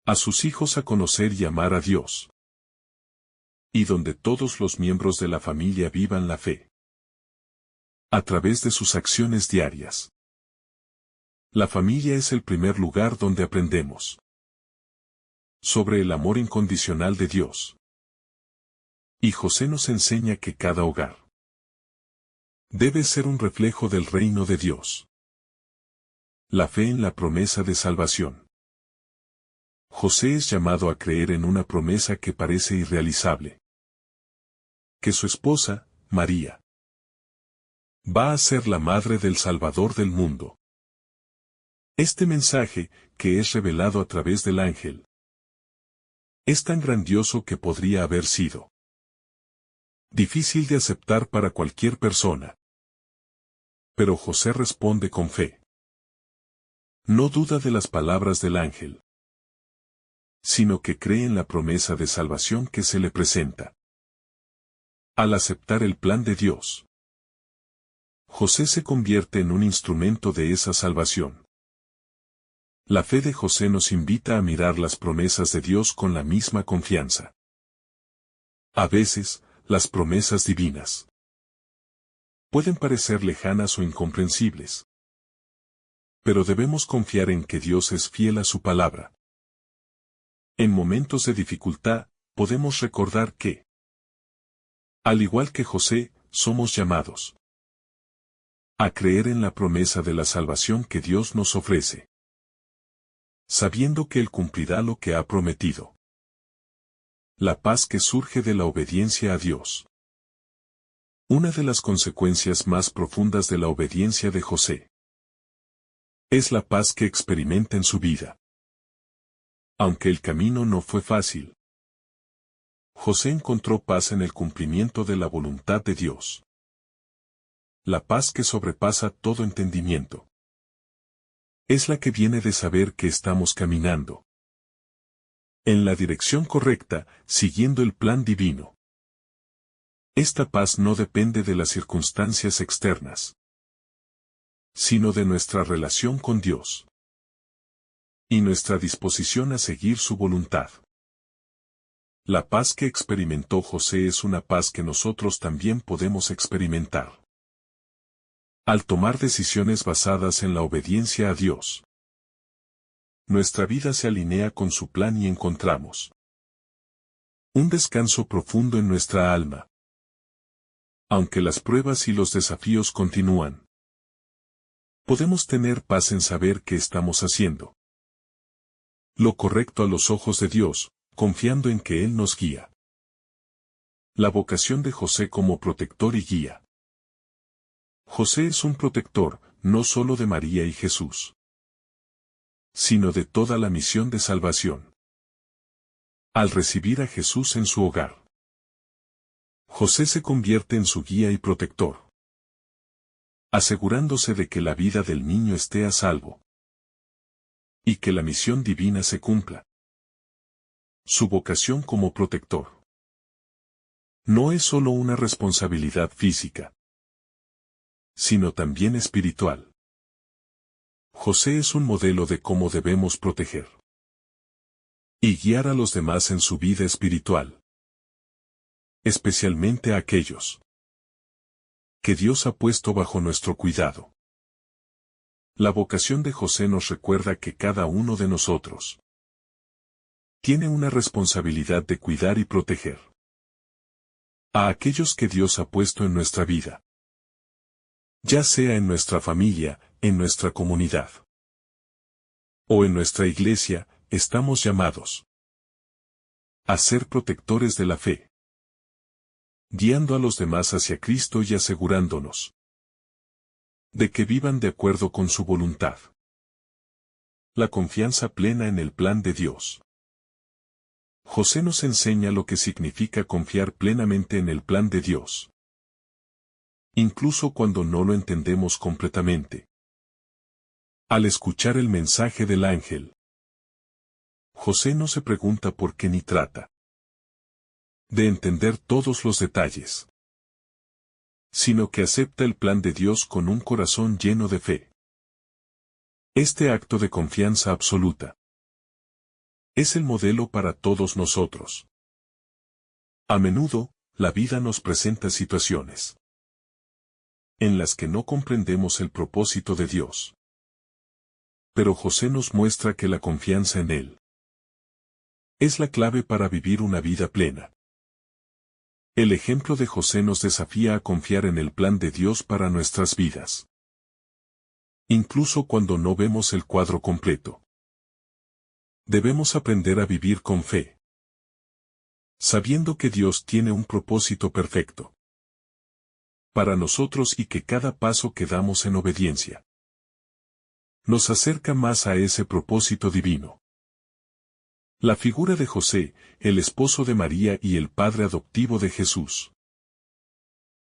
a sus hijos a conocer y amar a Dios, y donde todos los miembros de la familia vivan la fe a través de sus acciones diarias. La familia es el primer lugar donde aprendemos sobre el amor incondicional de Dios. Y José nos enseña que cada hogar debe ser un reflejo del reino de Dios. La fe en la promesa de salvación. José es llamado a creer en una promesa que parece irrealizable: que su esposa, María, va a ser la madre del Salvador del mundo. Este mensaje, que es revelado a través del ángel, es tan grandioso que podría haber sido difícil de aceptar para cualquier persona. Pero José responde con fe. No duda de las palabras del ángel, sino que cree en la promesa de salvación que se le presenta. Al aceptar el plan de Dios, José se convierte en un instrumento de esa salvación. La fe de José nos invita a mirar las promesas de Dios con la misma confianza. A veces, las promesas divinas pueden parecer lejanas o incomprensibles, pero debemos confiar en que Dios es fiel a su palabra. En momentos de dificultad, podemos recordar que, al igual que José, somos llamados a creer en la promesa de la salvación que Dios nos ofrece, sabiendo que Él cumplirá lo que ha prometido. La paz que surge de la obediencia a Dios. Una de las consecuencias más profundas de la obediencia de José es la paz que experimenta en su vida. Aunque el camino no fue fácil, José encontró paz en el cumplimiento de la voluntad de Dios. La paz que sobrepasa todo entendimiento es la que viene de saber que estamos caminando en la dirección correcta, siguiendo el plan divino. Esta paz no depende de las circunstancias externas, sino de nuestra relación con Dios y nuestra disposición a seguir su voluntad. La paz que experimentó José es una paz que nosotros también podemos experimentar al tomar decisiones basadas en la obediencia a Dios. Nuestra vida se alinea con su plan y encontramos un descanso profundo en nuestra alma. Aunque las pruebas y los desafíos continúan, podemos tener paz en saber que estamos haciendo lo correcto a los ojos de Dios, confiando en que Él nos guía. La vocación de José como protector y guía. José es un protector, no solo de María y Jesús, sino de toda la misión de salvación. Al recibir a Jesús en su hogar, José se convierte en su guía y protector, asegurándose de que la vida del niño esté a salvo y que la misión divina se cumpla. Su vocación como protector no es solo una responsabilidad física, sino también espiritual. José es un modelo de cómo debemos proteger y guiar a los demás en su vida espiritual, especialmente a aquellos que Dios ha puesto bajo nuestro cuidado. La vocación de José nos recuerda que cada uno de nosotros tiene una responsabilidad de cuidar y proteger a aquellos que Dios ha puesto en nuestra vida, ya sea en nuestra familia, en nuestra comunidad o en nuestra iglesia. Estamos llamados a ser protectores de la fe, guiando a los demás hacia Cristo y asegurándonos de que vivan de acuerdo con su voluntad. La confianza plena en el plan de Dios. José nos enseña lo que significa confiar plenamente en el plan de Dios. incluso cuando no lo entendemos completamente. Al escuchar el mensaje del ángel, José no se pregunta por qué ni trata de entender todos los detalles, sino que acepta el plan de Dios con un corazón lleno de fe. Este acto de confianza absoluta es el modelo para todos nosotros. A menudo, la vida nos presenta situaciones en las que no comprendemos el propósito de Dios. Pero José nos muestra que la confianza en Él es la clave para vivir una vida plena. El ejemplo de José nos desafía a confiar en el plan de Dios para nuestras vidas, incluso cuando no vemos el cuadro completo. Debemos aprender a vivir con fe, sabiendo que Dios tiene un propósito perfecto para nosotros y que cada paso que damos en obediencia nos acerca más a ese propósito divino. La figura de José, el esposo de María y el padre adoptivo de Jesús,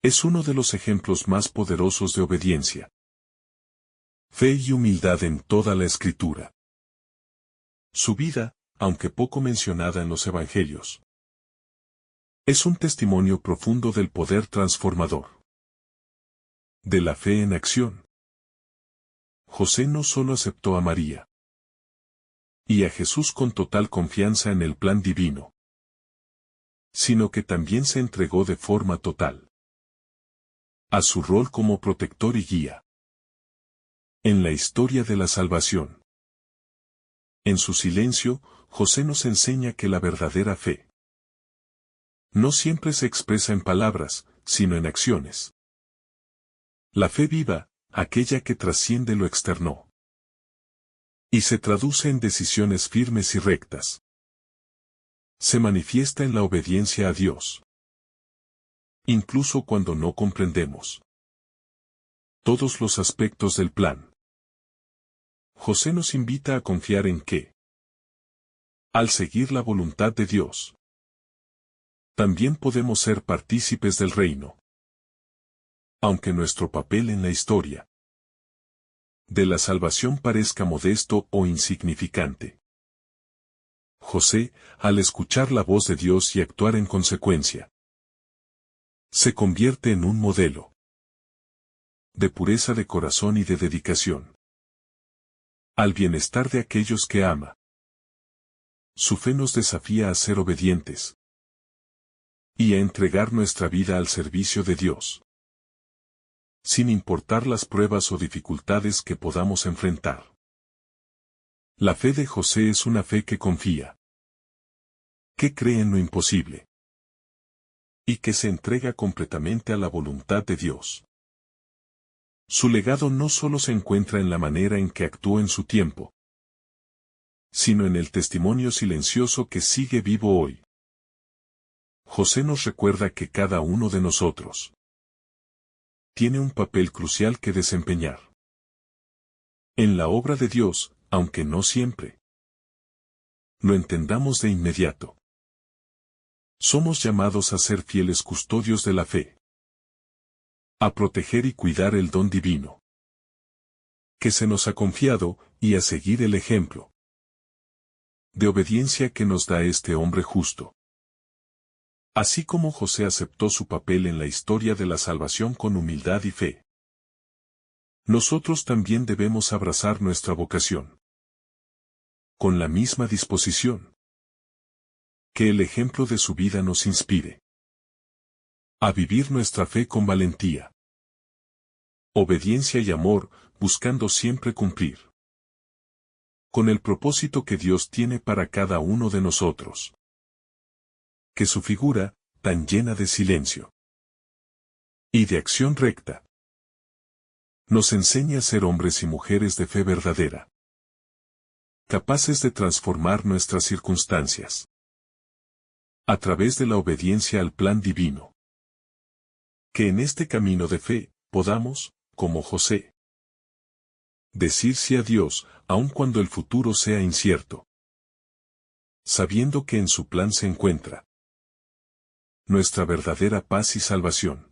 es uno de los ejemplos más poderosos de obediencia, fe y humildad en toda la Escritura. Su vida, aunque poco mencionada en los Evangelios, es un testimonio profundo del poder transformador de la fe en acción. José no solo aceptó a María y a Jesús con total confianza en el plan divino, sino que también se entregó de forma total a su rol como protector y guía en la historia de la salvación. En su silencio, José nos enseña que la verdadera fe no siempre se expresa en palabras, sino en acciones. La fe viva, aquella que trasciende lo externo y se traduce en decisiones firmes y rectas, se manifiesta en la obediencia a Dios, incluso cuando no comprendemos todos los aspectos del plan. José nos invita a confiar en que, al seguir la voluntad de Dios, también podemos ser partícipes del reino. Aunque nuestro papel en la historia de la salvación parezca modesto o insignificante, José, al escuchar la voz de Dios y actuar en consecuencia, se convierte en un modelo de pureza de corazón y de dedicación al bienestar de aquellos que ama. Su fe nos desafía a ser obedientes y a entregar nuestra vida al servicio de Dios, sin importar las pruebas o dificultades que podamos enfrentar. La fe de José es una fe que confía, que cree en lo imposible y que se entrega completamente a la voluntad de Dios. Su legado no solo se encuentra en la manera en que actuó en su tiempo, sino en el testimonio silencioso que sigue vivo hoy. José nos recuerda que cada uno de nosotros tiene un papel crucial que desempeñar en la obra de Dios, aunque no siempre lo entendamos de inmediato. Somos llamados a ser fieles custodios de la fe, a proteger y cuidar el don divino que se nos ha confiado, y a seguir el ejemplo de obediencia que nos da este hombre justo. Así como José aceptó su papel en la historia de la salvación con humildad y fe, nosotros también debemos abrazar nuestra vocación con la misma disposición. Que el ejemplo de su vida nos inspire a vivir nuestra fe con valentía, obediencia y amor, buscando siempre cumplir con el propósito que Dios tiene para cada uno de nosotros. Que su figura, tan llena de silencio y de acción recta, nos enseñe a ser hombres y mujeres de fe verdadera, capaces de transformar nuestras circunstancias a través de la obediencia al plan divino. Que en este camino de fe, podamos, como José, decir sí a Dios, aun cuando el futuro sea incierto, sabiendo que en su plan se encuentra nuestra verdadera paz y salvación.